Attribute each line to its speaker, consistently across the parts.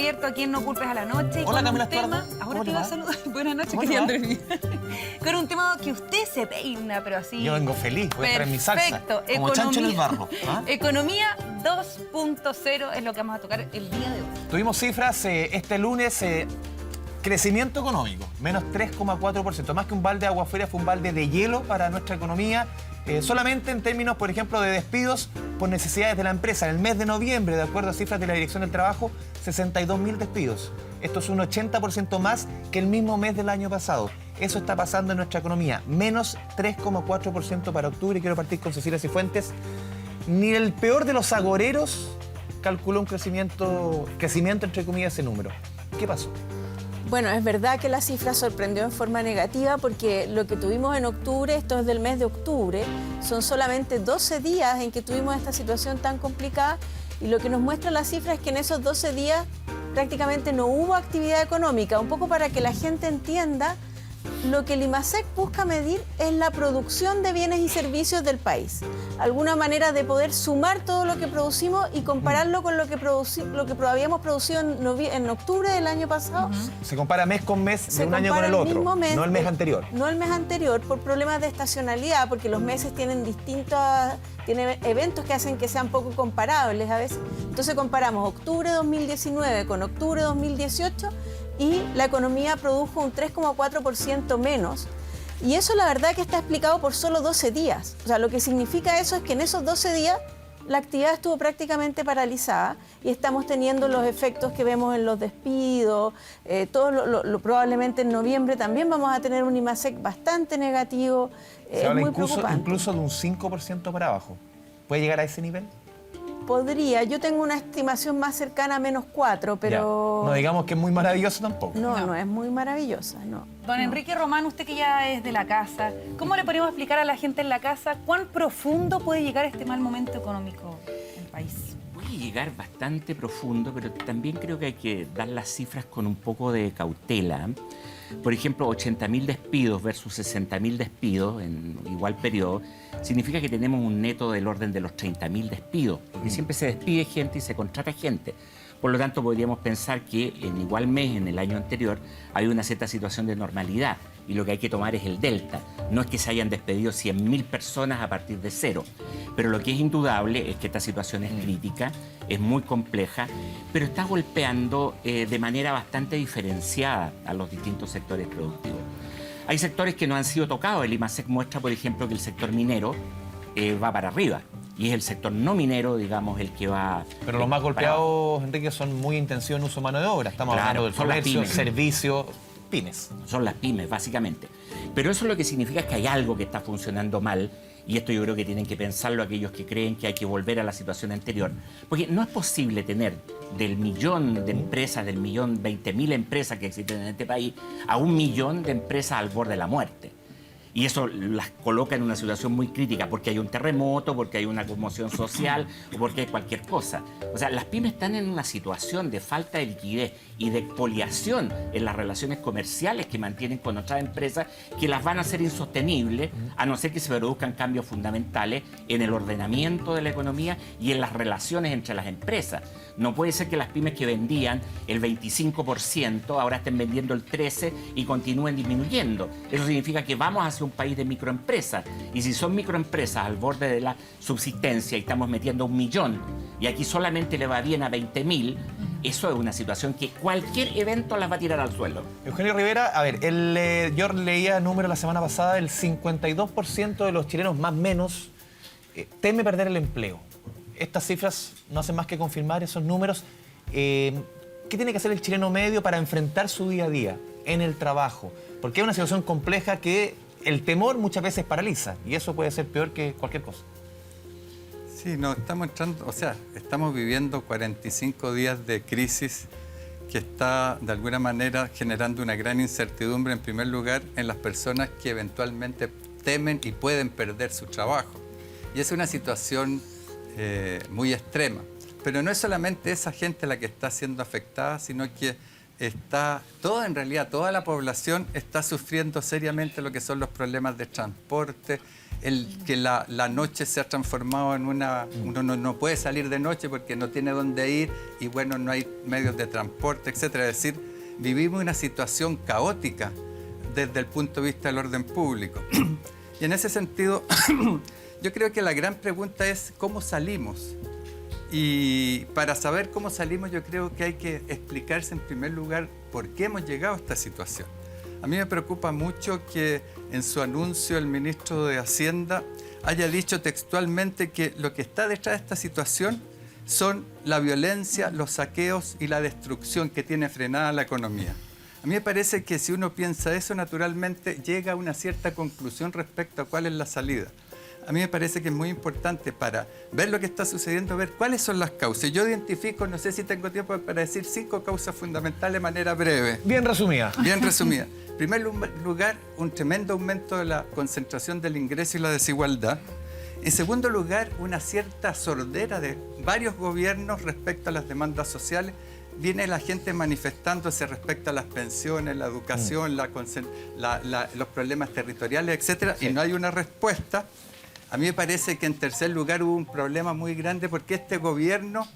Speaker 1: abierto aquí en No Culpes a la Noche.
Speaker 2: Hola,
Speaker 1: con
Speaker 2: Camila
Speaker 1: un tema.
Speaker 2: Estuardo.
Speaker 1: Ahora
Speaker 2: ¿Cómo
Speaker 1: te
Speaker 2: te
Speaker 1: iba a
Speaker 2: va?
Speaker 1: saludar. Buenas noches,
Speaker 2: ¿Cómo te
Speaker 1: querida
Speaker 2: va?
Speaker 1: Andrés. Con un tema que usted se peina, pero así.
Speaker 2: Yo vengo feliz, voy a traer mi salsa.
Speaker 1: Perfecto.
Speaker 2: Como chancho en el barro. ¿Ah?
Speaker 1: Economía 2.0 es lo que vamos a tocar el día de hoy.
Speaker 2: Tuvimos cifras este lunes. Crecimiento económico, menos 3,4%. Más que un balde de agua fría, fue un balde de hielo para nuestra economía. Solamente en términos, por ejemplo, de despidos por necesidades de la empresa. En el mes de noviembre, de acuerdo a cifras de la Dirección del Trabajo, 62.000 despidos. Esto es un 80% más que el mismo mes del año pasado. Eso está pasando en nuestra economía. Menos 3,4% para octubre. Y quiero partir con Cecilia Cifuentes. Ni el peor de los agoreros calculó un crecimiento entre comillas, ese número. ¿Qué pasó?
Speaker 3: Bueno, es verdad que la cifra sorprendió en forma negativa porque lo que tuvimos en octubre, esto es del mes de octubre, son solamente 12 días en que tuvimos esta situación tan complicada y lo que nos muestra la cifra es que en esos 12 días prácticamente no hubo actividad económica, un poco para que la gente entienda. Lo que el IMASEC busca medir es la producción de bienes y servicios del país. Alguna manera de poder sumar todo lo que producimos y compararlo con lo que habíamos producido en octubre del año pasado.
Speaker 2: Se compara mes con mes de un año con el otro, no el mes anterior.
Speaker 3: No el mes anterior, por problemas de estacionalidad, porque los meses tienen tienen eventos que hacen que sean poco comparables a veces. Entonces comparamos octubre 2019 con octubre 2018 y la economía produjo un 3,4% menos. Y eso la verdad que está explicado por solo 12 días. O sea, lo que significa eso es que en esos 12 días la actividad estuvo prácticamente paralizada y estamos teniendo los efectos que vemos en los despidos. Probablemente en noviembre también vamos a tener un IMASEC bastante negativo.
Speaker 2: Se habla
Speaker 3: muy preocupante.
Speaker 2: incluso de un 5% para abajo. ¿Puede llegar a ese nivel?
Speaker 3: Podría. Yo tengo una estimación más cercana a menos 4, pero...
Speaker 2: Ya. No digamos que es muy maravilloso tampoco.
Speaker 3: No es muy maravillosa, no.
Speaker 1: Don Enrique Román, usted que ya es de la casa, ¿cómo le podríamos explicar a la gente en la casa cuán profundo puede llegar este mal momento económico en el país?
Speaker 4: Puede llegar bastante profundo, pero también creo que hay que dar las cifras con un poco de cautela. Por ejemplo, 80.000 despidos versus 60.000 despidos en igual periodo, significa que tenemos un neto del orden de los 30.000 despidos, porque siempre se despide gente y se contrata gente. Por lo tanto, podríamos pensar que en igual mes, en el año anterior, hay una cierta situación de normalidad y lo que hay que tomar es el delta. No es que se hayan despedido 100.000 personas a partir de cero, pero lo que es indudable es que esta situación es crítica, es muy compleja, pero está golpeando de manera bastante diferenciada a los distintos sectores productivos. Hay sectores que no han sido tocados. El IMASEC muestra, por ejemplo, que el sector minero va para arriba. Y es el sector no minero, digamos, el que va...
Speaker 2: Pero los más golpeados, Enrique, son muy intensivos en uso de mano de obra. Estamos hablando del comercio, servicio, pymes.
Speaker 4: Son las pymes, básicamente. Pero eso lo que significa es que hay algo que está funcionando mal, y esto yo creo que tienen que pensarlo aquellos que creen que hay que volver a la situación anterior. Porque no es posible tener del millón de empresas, del millón 20.000 empresas que existen en este país, a 1 millón de empresas al borde de la muerte. Y eso las coloca en una situación muy crítica porque hay un terremoto, porque hay una conmoción social o porque hay cualquier cosa. O sea, las pymes están en una situación de falta de liquidez y de expoliación en las relaciones comerciales que mantienen con otras empresas que las van a hacer insostenibles a no ser que se produzcan cambios fundamentales en el ordenamiento de la economía y en las relaciones entre las empresas. No puede ser que las pymes que vendían el 25% ahora estén vendiendo el 13% y continúen disminuyendo. Eso significa que vamos hacia un país de microempresas. Y si son microempresas al borde de la subsistencia y estamos metiendo 1 millón y aquí solamente le va bien a 20.000, eso es una situación que cualquier evento las va a tirar al suelo.
Speaker 2: Eugenio Rivera, a ver, yo leía número la semana pasada, el 52% de los chilenos más o menos teme perder el empleo. Estas cifras no hacen más que confirmar esos números. ¿Qué tiene que hacer el chileno medio para enfrentar su día a día en el trabajo? Porque es una situación compleja que el temor muchas veces paraliza y eso puede ser peor que cualquier cosa.
Speaker 5: Sí, no, estamos viviendo 45 días de crisis que está de alguna manera generando una gran incertidumbre, en primer lugar, en las personas que eventualmente temen y pueden perder su trabajo. Y es una situación muy extrema. Pero no es solamente esa gente la que está siendo afectada, sino que en realidad toda la población está sufriendo seriamente lo que son los problemas de transporte, que la noche se ha transformado en una... Uno no puede salir de noche porque no tiene dónde ir y bueno, no hay medios de transporte, etcétera. Es decir, vivimos una situación caótica desde el punto de vista del orden público. Y en ese sentido, yo creo que la gran pregunta es ¿cómo salimos? Y para saber cómo salimos, yo creo que hay que explicarse en primer lugar por qué hemos llegado a esta situación. A mí me preocupa mucho que en su anuncio el ministro de Hacienda haya dicho textualmente que lo que está detrás de esta situación son la violencia, los saqueos y la destrucción que tiene frenada la economía. A mí me parece que si uno piensa eso, naturalmente llega a una cierta conclusión respecto a cuál es la salida. A mí me parece que es muy importante para ver lo que está sucediendo, ver cuáles son las causas. Yo identifico, no sé si tengo tiempo para decir 5 causas fundamentales de manera breve.
Speaker 2: Bien resumida.
Speaker 5: Bien resumida. En primer lugar, un tremendo aumento de la concentración del ingreso y la desigualdad. En segundo lugar, una cierta sordera de varios gobiernos respecto a las demandas sociales. Viene la gente manifestándose respecto a las pensiones, la educación, los problemas territoriales, etcétera, y no hay una respuesta. A mí me parece que en tercer lugar hubo un problema muy grande porque este gobierno,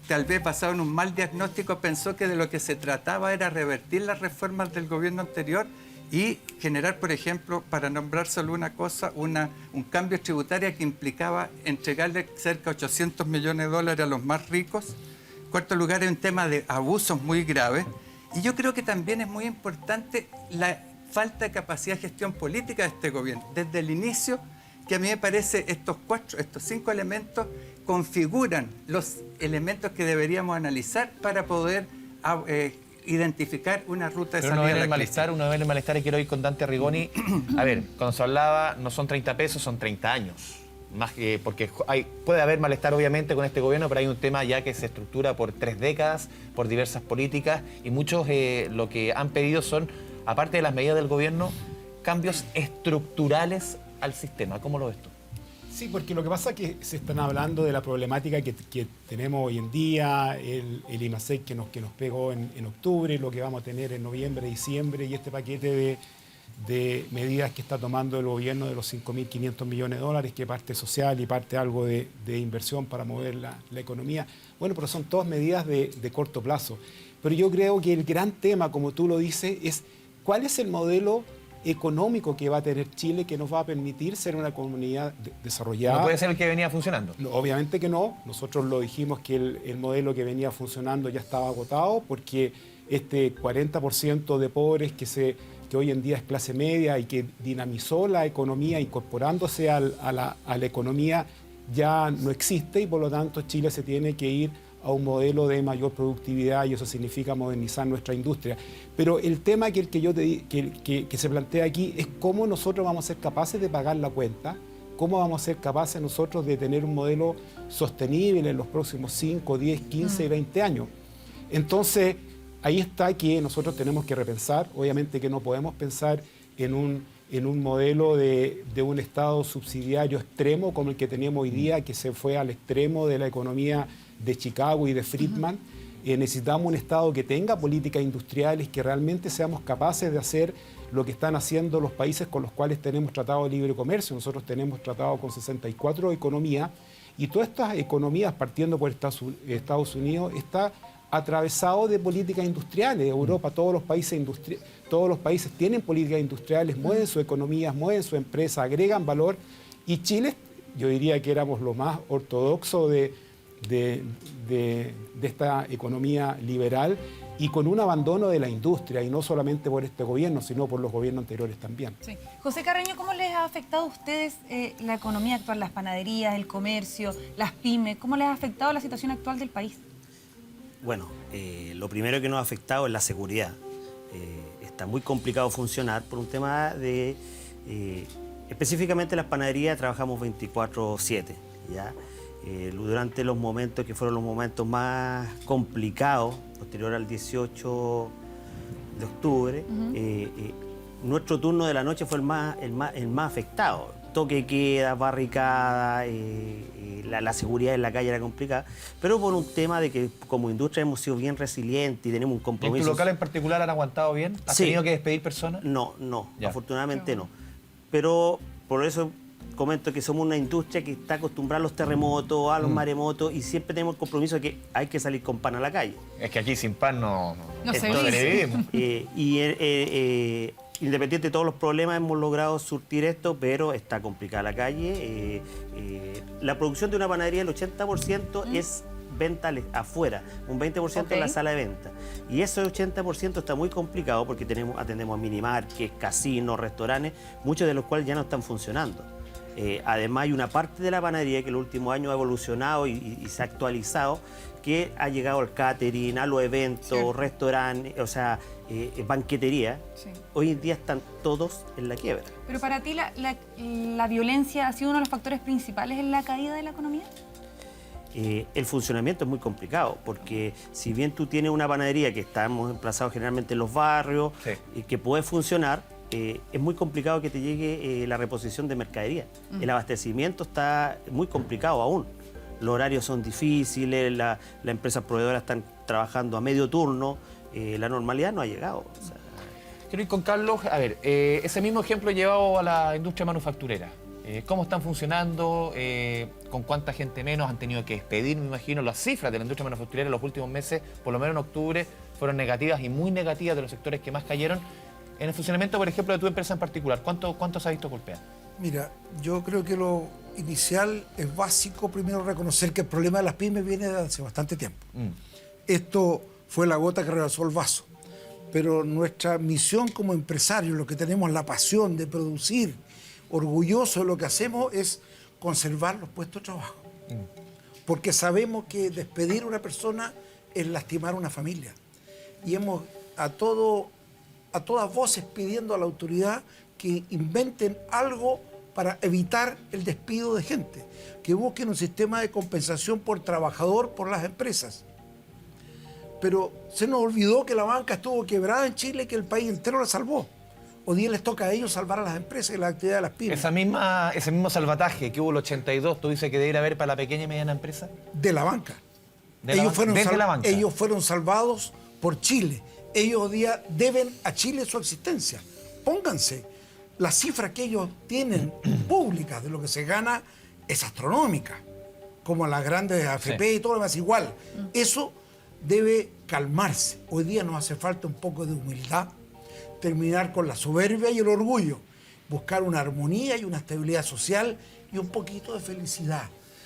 Speaker 5: tal vez basado en un mal diagnóstico, pensó que de lo que se trataba era revertir las reformas del gobierno anterior y generar, por ejemplo, para nombrar solo una cosa, un cambio tributario que implicaba entregarle cerca de $800 millones a los más ricos. En cuarto lugar, hay un tema de abusos muy graves. Y yo creo que también es muy importante la falta de capacidad de gestión política de este gobierno. Desde el inicio, que a mí me parece estos 5 elementos configuran los elementos que deberíamos analizar para poder identificar una ruta de salida de la crisis.
Speaker 2: Uno ve el malestar y quiero ir con Dante Rigoni. A ver, cuando se hablaba, no son 30 pesos, son 30 años. Más que porque puede haber malestar obviamente con este gobierno, pero hay un tema ya que se estructura por 3 décadas, por diversas políticas, y muchos lo que han pedido son, aparte de las medidas del gobierno, cambios estructurales al sistema. ¿Cómo lo ves tú?
Speaker 6: Sí, porque lo que pasa es que se están hablando de la problemática que tenemos hoy en día, el IMASEC que nos pegó en octubre, lo que vamos a tener en noviembre, diciembre, y este paquete de medidas que está tomando el gobierno de los 5.500 millones de dólares, que parte social y parte algo de inversión para mover la economía. Bueno, pero son todas medidas de corto plazo. Pero yo creo que el gran tema, como tú lo dices, es cuál es el modelo económico que va a tener Chile que nos va a permitir ser una comunidad desarrollada.
Speaker 2: ¿No puede ser el que venía funcionando?
Speaker 6: No, obviamente que no. Nosotros lo dijimos que el modelo que venía funcionando ya estaba agotado porque este 40% de pobres que hoy en día es clase media y que dinamizó la economía incorporándose a la economía ya no existe y por lo tanto Chile se tiene que ir a un modelo de mayor productividad y eso significa modernizar nuestra industria. Pero el tema que se plantea aquí es cómo nosotros vamos a ser capaces de pagar la cuenta, cómo vamos a ser capaces nosotros de tener un modelo sostenible en los próximos 5, 10, 15 y 20 años. Entonces, ahí está que nosotros tenemos que repensar, obviamente que no podemos pensar en un modelo de un Estado subsidiario extremo como el que tenemos hoy día, que se fue al extremo de la economía de Chicago y de Friedman. Necesitamos un Estado que tenga políticas industriales, que realmente seamos capaces de hacer lo que están haciendo los países con los cuales tenemos tratado de libre comercio. Nosotros tenemos tratado con 64 economías y todas estas economías, partiendo por Estados Unidos, está atravesado de políticas industriales. Europa, todos los países tienen políticas industriales, mueven sus economías, mueven su empresa, agregan valor. Y Chile, yo diría que éramos lo más ortodoxo de esta economía liberal y con un abandono de la industria, y no solamente por este gobierno, sino por los gobiernos anteriores también.
Speaker 1: Sí. José Carreño, ¿cómo les ha afectado a ustedes la economía actual, las panaderías, el comercio, las pymes? ¿Cómo les ha afectado la situación actual del país?
Speaker 7: Bueno, lo primero que nos ha afectado es la seguridad. Está muy complicado funcionar por un tema de... específicamente las panaderías trabajamos 24/7, ¿ya? Durante los momentos que fueron los momentos más complicados, posterior al 18 de octubre, nuestro turno de la noche fue el más afectado. Toque de queda, barricada, la seguridad en la calle era complicada, pero por un tema de que como industria hemos sido bien resilientes y tenemos un compromiso.
Speaker 2: ¿En tu local en particular han aguantado bien? ¿Has
Speaker 7: Sí.
Speaker 2: tenido que despedir personas?
Speaker 7: No,
Speaker 2: Ya.
Speaker 7: afortunadamente no. Pero por eso comento que somos una industria que está acostumbrada a los terremotos, a los maremotos, y siempre tenemos el compromiso de que hay que salir con pan a la calle.
Speaker 2: Es que aquí sin pan no
Speaker 1: se
Speaker 2: sobrevivimos.
Speaker 7: Independiente de todos los problemas, hemos logrado surtir esto, pero está complicada la calle. La producción de una panadería, el 80% es venta afuera, un 20% en la sala de venta. Y ese 80% está muy complicado porque atendemos a minimarkets, casinos, restaurantes, muchos de los cuales ya no están funcionando. Además, hay una parte de la panadería que en los últimos años ha evolucionado y se ha actualizado, que ha llegado al catering, a los eventos, restaurantes, o sea, banquetería.
Speaker 1: Sí.
Speaker 7: Hoy en día están todos en la quiebra.
Speaker 1: Pero para ti, ¿la violencia ha sido uno de los factores principales en la caída de la economía?
Speaker 7: El funcionamiento es muy complicado, porque si bien tú tienes una panadería que estamos emplazados generalmente en los barrios, y que puede funcionar, es muy complicado que te llegue la reposición de mercadería. El abastecimiento está muy complicado aún. Los horarios son difíciles, las empresas proveedoras están trabajando a medio turno, la normalidad no ha llegado. O sea,
Speaker 2: Quiero ir con Carlos. A ver, ese mismo ejemplo llevado a la industria manufacturera. ¿Cómo están funcionando? ¿Con cuánta gente menos han tenido que despedir? Me imagino las cifras de la industria manufacturera en los últimos meses, por lo menos en octubre, fueron negativas y muy negativas, de los sectores que más cayeron. En el funcionamiento, por ejemplo, de tu empresa en particular, ¿cuánto se ha visto golpeado?
Speaker 8: Mira, yo creo que lo inicial es básico primero reconocer que el problema de las pymes viene de hace bastante tiempo. Esto fue la gota que rebasó el vaso. Pero nuestra misión como empresarios, lo que tenemos la pasión de producir, orgulloso de lo que hacemos, es conservar los puestos de trabajo. Porque sabemos que despedir a una persona es lastimar a una familia. Y hemos a todas voces pidiendo a la autoridad que inventen algo para evitar el despido de gente, que busquen un sistema de compensación por trabajador por las empresas. Pero se nos olvidó que la banca estuvo quebrada en Chile y que el país entero la salvó. Hoy día les toca a ellos salvar a las empresas y la actividad de las pymes.
Speaker 2: Ese mismo salvataje que hubo el 82, ¿tú dices que debería haber para la pequeña y mediana empresa?
Speaker 8: De la banca.
Speaker 2: Desde la banca.
Speaker 8: Ellos fueron salvados por Chile. Ellos hoy día deben a Chile su existencia. Pónganse, la cifra que ellos tienen pública de lo que se gana es astronómica, como las grandes AFP y todo lo demás igual. Eso debe calmarse. Hoy día nos hace falta un poco de humildad, terminar con la soberbia y el orgullo, buscar una armonía y una estabilidad social y un poquito de felicidad.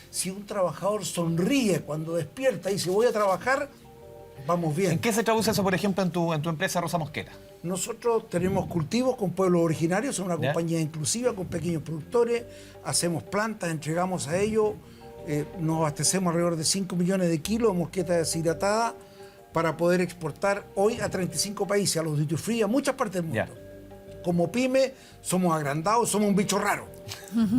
Speaker 8: Si un trabajador sonríe cuando despierta y dice voy a trabajar, vamos bien.
Speaker 2: ¿En qué se traduce eso, por ejemplo, en tu empresa Rosa Mosquera?
Speaker 8: Nosotros tenemos cultivos con pueblos originarios, somos una compañía inclusiva con pequeños productores, hacemos plantas, entregamos a ellos, nos abastecemos alrededor de 5 millones de kilos de mosqueta deshidratada para poder exportar hoy a 35 países, a los duty free, a muchas partes del mundo. Como pyme, somos agrandados, somos un bicho raro,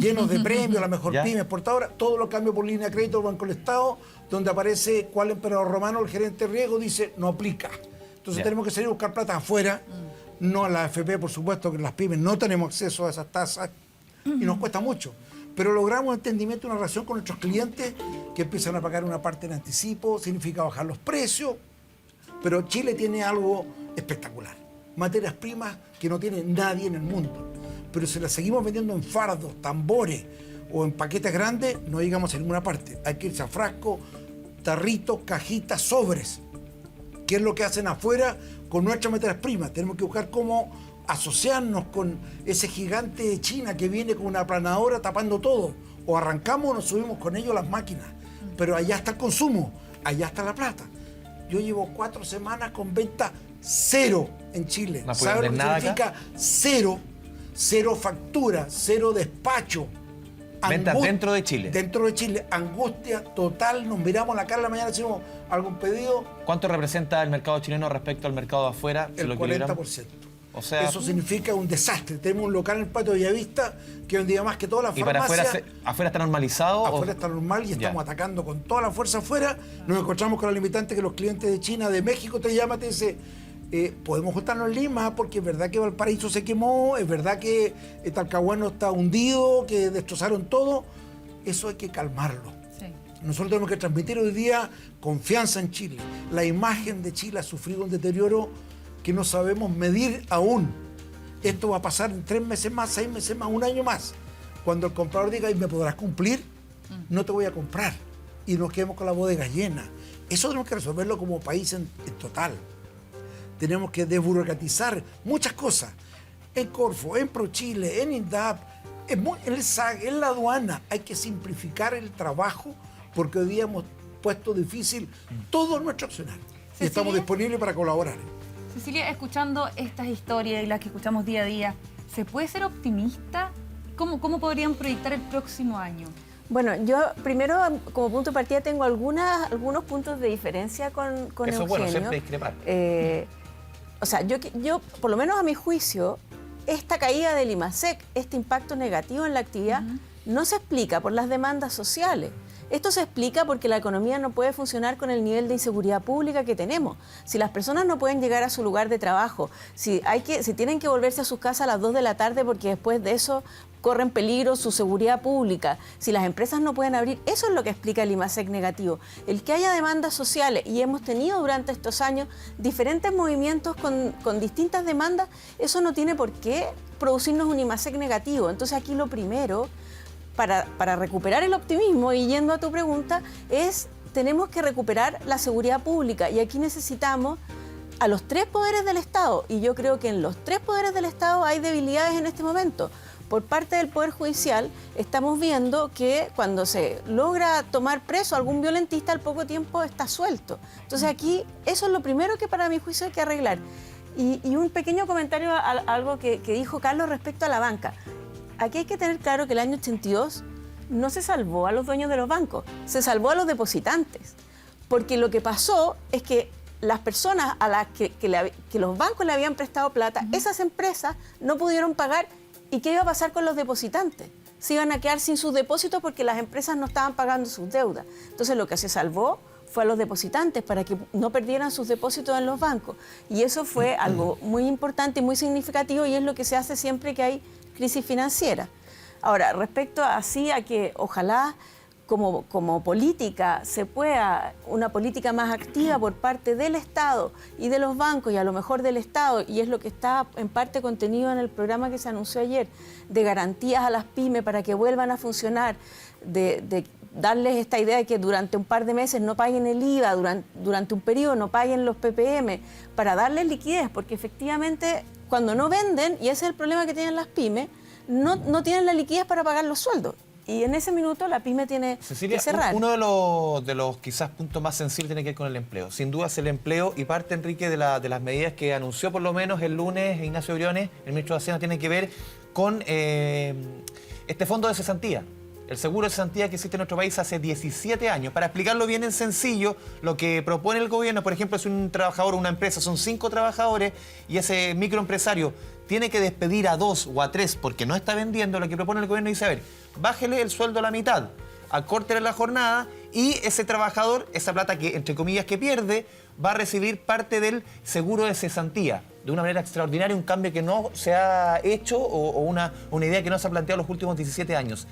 Speaker 8: llenos de premios, la mejor pyme exportadora, todo lo cambio por línea de crédito del Banco del Estado, donde aparece cuál emperador romano, el gerente de riesgo, dice no aplica. Entonces tenemos que salir a buscar plata afuera, no a la AFP, por supuesto, que las pymes no tenemos acceso a esas tasas y nos cuesta mucho. Pero logramos entendimiento y una relación con nuestros clientes que empiezan a pagar una parte en anticipo, significa bajar los precios, pero Chile tiene algo espectacular. Materias primas que no tiene nadie en el mundo. Pero si las seguimos vendiendo en fardos, tambores o en paquetes grandes, no llegamos a ninguna parte. Hay que irse a frascos, tarritos, cajitas, sobres. ¿Qué es lo que hacen afuera con nuestras materias primas? Tenemos que buscar cómo asociarnos con ese gigante de China que viene con una aplanadora tapando todo. O arrancamos o nos subimos con ellos las máquinas. Pero allá está el consumo, allá está la plata. Yo llevo 4 semanas con venta cero en Chile.
Speaker 2: ¿No
Speaker 8: ¿Sabe lo que
Speaker 2: nada
Speaker 8: significa
Speaker 2: acá?
Speaker 8: Cero? Cero factura, cero despacho.
Speaker 2: Ventas dentro de Chile.
Speaker 8: Dentro de Chile. Angustia total. Nos miramos la cara en la mañana y decimos algún pedido.
Speaker 2: ¿Cuánto representa el mercado chileno respecto al mercado de afuera? Si
Speaker 8: El
Speaker 2: lo equilibramos?
Speaker 8: 40%.
Speaker 2: O sea,
Speaker 8: eso significa un desastre. Tenemos un local en el Patio de Bellavista que un día más que toda la
Speaker 2: ¿y para
Speaker 8: farmacia...
Speaker 2: afuera está normalizado?
Speaker 8: Afuera está normal y estamos atacando con toda la fuerza afuera. Nos encontramos con la limitante que los clientes de China, de México, te llaman y te dicen podemos juntarnos en Lima porque es verdad que Valparaíso se quemó, es verdad que Talcahuano está hundido, que destrozaron todo. Eso hay que calmarlo. Nosotros tenemos que transmitir hoy día confianza en Chile. La imagen de Chile ha sufrido un deterioro que no sabemos medir aún. Esto va a pasar en 3 meses más, 6 meses más, un año más. Cuando el comprador diga, ¿y me podrás cumplir? No te voy a comprar. Y nos quedemos con la bodega llena. Eso tenemos que resolverlo como país en total. Tenemos que desburocratizar muchas cosas. En Corfo, en ProChile, en INDAP, en el SAG, en la aduana. Hay que simplificar el trabajo porque hoy día hemos puesto difícil todo nuestro accionar. Y estamos disponibles para colaborar.
Speaker 1: Cecilia, escuchando estas historias y las que escuchamos día a día, ¿se puede ser optimista? ¿Cómo podrían proyectar el próximo año?
Speaker 3: Bueno, yo primero, como punto de partida, tengo algunos puntos de diferencia con
Speaker 2: Eso
Speaker 3: Eugenio.
Speaker 2: es bueno, siempre discrepar.
Speaker 3: O sea, yo, por lo menos a mi juicio, esta caída del IMASEC, este impacto negativo en la actividad, no se explica por las demandas sociales. Esto se explica porque la economía no puede funcionar con el nivel de inseguridad pública que tenemos. Si las personas no pueden llegar a su lugar de trabajo, si tienen que volverse a sus casas a las 2 de la tarde porque después de eso corren peligro su seguridad pública, si las empresas no pueden abrir, eso es lo que explica el IMASEC negativo. El que haya demandas sociales, y hemos tenido durante estos años diferentes movimientos con distintas demandas, eso no tiene por qué producirnos un IMASEC negativo. Entonces aquí lo primero, para recuperar el optimismo, y yendo a tu pregunta, tenemos que recuperar la seguridad pública, y aquí necesitamos a los 3 poderes del Estado, y yo creo que en los 3 poderes del Estado hay debilidades en este momento. Por parte del Poder Judicial estamos viendo que cuando se logra tomar preso a algún violentista, al poco tiempo está suelto. Entonces aquí eso es lo primero que para mi juicio hay que arreglar. Y un pequeño comentario a algo que dijo Carlos respecto a la banca. Aquí hay que tener claro que el año 82 no se salvó a los dueños de los bancos, se salvó a los depositantes. Porque lo que pasó es que las personas a las que los bancos le habían prestado plata, esas empresas no pudieron pagar. ¿Y qué iba a pasar con los depositantes? Se iban a quedar sin sus depósitos porque las empresas no estaban pagando sus deudas. Entonces lo que se salvó fue a los depositantes para que no perdieran sus depósitos en los bancos. Y eso fue algo muy importante y muy significativo, y es lo que se hace siempre que hay crisis financiera. Ahora, respecto a que ojalá como política se pueda, una política más activa por parte del Estado y de los bancos, y a lo mejor del Estado, y es lo que está en parte contenido en el programa que se anunció ayer, de garantías a las pymes para que vuelvan a funcionar, de darles esta idea de que durante un par de meses no paguen el IVA, durante un periodo no paguen los PPM, para darles liquidez, porque efectivamente cuando no venden, y ese es el problema que tienen las pymes, no tienen la liquidez para pagar los sueldos. Y en ese minuto la pyme tiene
Speaker 2: Cecilia,
Speaker 3: que cerrar.
Speaker 2: Uno de los quizás puntos más sensibles tiene que ver con el empleo. Sin duda es el empleo, y parte, Enrique, de las medidas que anunció por lo menos el lunes Ignacio Briones, el ministro de Hacienda, tiene que ver con este fondo de cesantía. El seguro de cesantía que existe en nuestro país hace 17 años. Para explicarlo bien en sencillo, lo que propone el gobierno, por ejemplo, es un trabajador o una empresa, son 5 trabajadores, y ese microempresario tiene que despedir a 2 o a 3 porque no está vendiendo. Lo que propone el gobierno dice, a ver, bájele el sueldo a la mitad, acórtele la jornada, y ese trabajador, esa plata que, entre comillas, que pierde, va a recibir parte del seguro de cesantía. De una manera extraordinaria, un cambio que no se ha hecho o una idea que no se ha planteado los últimos 17 años.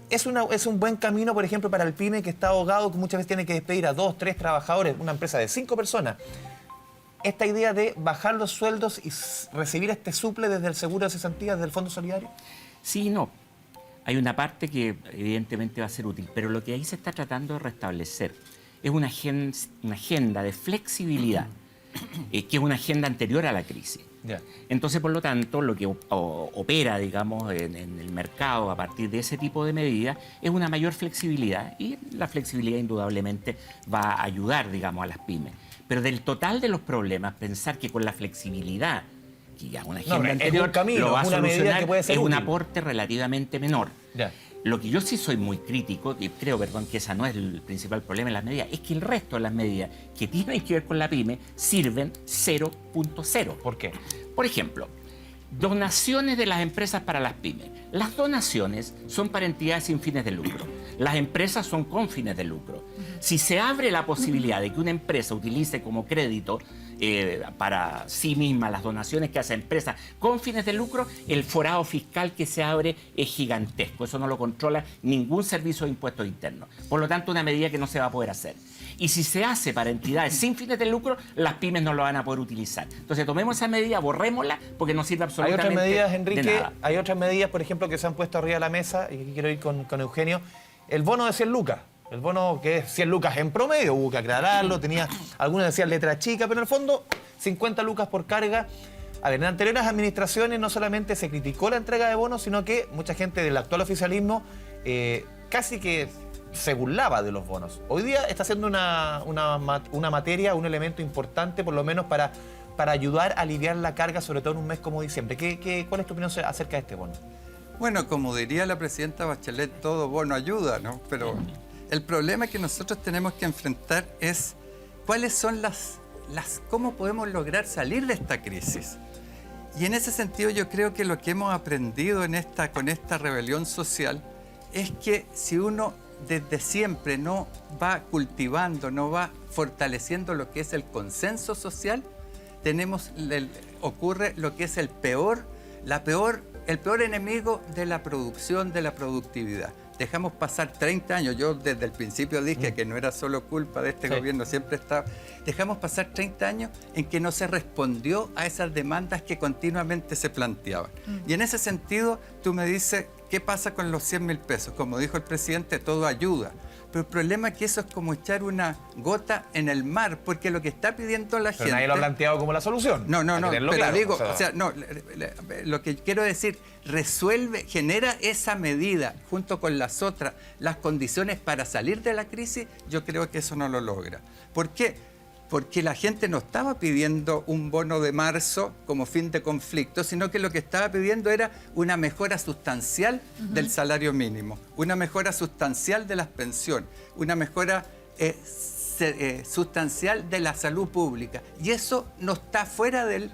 Speaker 2: Es un buen camino, por ejemplo, para el pyme que está ahogado, que muchas veces tiene que despedir a 2, 3 trabajadores, una empresa de 5 personas. Esta idea de bajar los sueldos y recibir este suple desde el seguro de cesantía, desde el Fondo Solidario.
Speaker 4: Sí y no. Hay una parte que evidentemente va a ser útil, pero lo que ahí se está tratando de restablecer es una agenda de flexibilidad, que es una agenda anterior a la crisis.
Speaker 2: Ya.
Speaker 4: Entonces, por lo tanto, lo que opera, digamos, en el mercado a partir de ese tipo de medidas es una mayor flexibilidad, y la flexibilidad indudablemente va a ayudar, digamos, a las pymes. Pero del total de los problemas, pensar que con la flexibilidad, que ya una agenda anterior lo va a solucionar, es un aporte relativamente menor.
Speaker 2: Ya.
Speaker 4: Lo que yo sí soy muy crítico, y creo, que ese no es el principal problema en las medidas, es que el resto de las medidas que tienen que ver con la pyme sirven 0.0.
Speaker 2: ¿Por qué?
Speaker 4: Por ejemplo, donaciones de las empresas para las pymes. Las donaciones son para entidades sin fines de lucro. Las empresas son con fines de lucro. Si se abre la posibilidad de que una empresa utilice como crédito para sí misma las donaciones que hace empresas con fines de lucro, el forado fiscal que se abre es gigantesco. Eso no lo controla ningún servicio de impuestos internos. Por lo tanto, una medida que no se va a poder hacer. Y si se hace para entidades sin fines de lucro, las pymes no lo van a poder utilizar. Entonces, tomemos esa medida, borrémosla, porque no sirve absolutamente
Speaker 2: Hay otras medidas,
Speaker 4: de
Speaker 2: Enrique,
Speaker 4: nada.
Speaker 2: hay otras medidas, por ejemplo, que se han puesto arriba de la mesa, y aquí quiero ir con Eugenio. El bono de 100 lucas. El bono que es 100 lucas en promedio, hubo que aclararlo, tenía, algunos decían letra chica, pero en el fondo 50 lucas por carga. A ver, en anteriores administraciones no solamente se criticó la entrega de bonos, sino que mucha gente del actual oficialismo casi que se burlaba de los bonos. Hoy día está siendo una materia, un elemento importante, por lo menos para ayudar a aliviar la carga, sobre todo en un mes como diciembre. ¿Cuál es tu opinión acerca de este bono?
Speaker 5: Bueno, como diría la presidenta Bachelet, todo bono ayuda, ¿no? Pero el problema que nosotros tenemos que enfrentar es cuáles son cómo podemos lograr salir de esta crisis. Y en ese sentido yo creo que lo que hemos aprendido con esta rebelión social es que si uno desde siempre no va cultivando, no va fortaleciendo lo que es el consenso social, ocurre lo que es el peor enemigo de la producción, de la productividad. Dejamos pasar 30 años, yo desde el principio dije que no era solo culpa de este gobierno, siempre estaba. Dejamos pasar 30 años en que no se respondió a esas demandas que continuamente se planteaban. Y en ese sentido, tú me dices, ¿qué pasa con los 100.000 pesos? Como dijo el presidente, todo ayuda. Pero el problema es que eso es como echar una gota en el mar, porque lo que está pidiendo la gente...
Speaker 2: Pero nadie lo ha planteado como la solución.
Speaker 5: No, pero
Speaker 2: claro,
Speaker 5: digo, lo que quiero decir, genera esa medida junto con las otras, las condiciones para salir de la crisis, yo creo que eso no lo logra. ¿Por qué? Porque la gente no estaba pidiendo un bono de marzo como fin de conflicto, sino que lo que estaba pidiendo era una mejora sustancial del salario mínimo, una mejora sustancial de las pensiones, una mejora sustancial de la salud pública. Y eso no está fuera de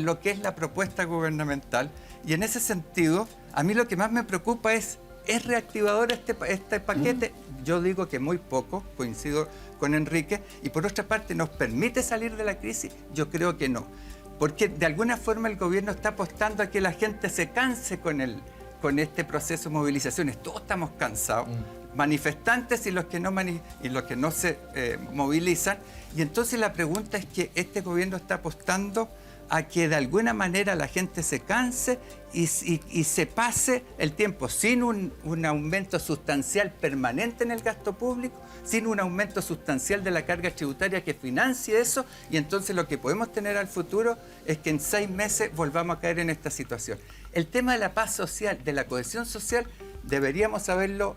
Speaker 5: lo que es la propuesta gubernamental. Y en ese sentido, a mí lo que más me preocupa ¿es reactivador este paquete? Yo digo que muy poco, coincido con Enrique, y por otra parte, ¿nos permite salir de la crisis? Yo creo que no, porque de alguna forma el gobierno está apostando a que la gente se canse con este proceso de movilizaciones. Todos estamos cansados, manifestantes y los que no se movilizan, y entonces la pregunta es que este gobierno está apostando a que de alguna manera la gente se canse y se pase el tiempo sin un aumento sustancial permanente en el gasto público, sin un aumento sustancial de la carga tributaria que financie eso, y entonces lo que podemos tener al futuro es que en 6 meses volvamos a caer en esta situación. El tema de la paz social, de la cohesión social, deberíamos haberlo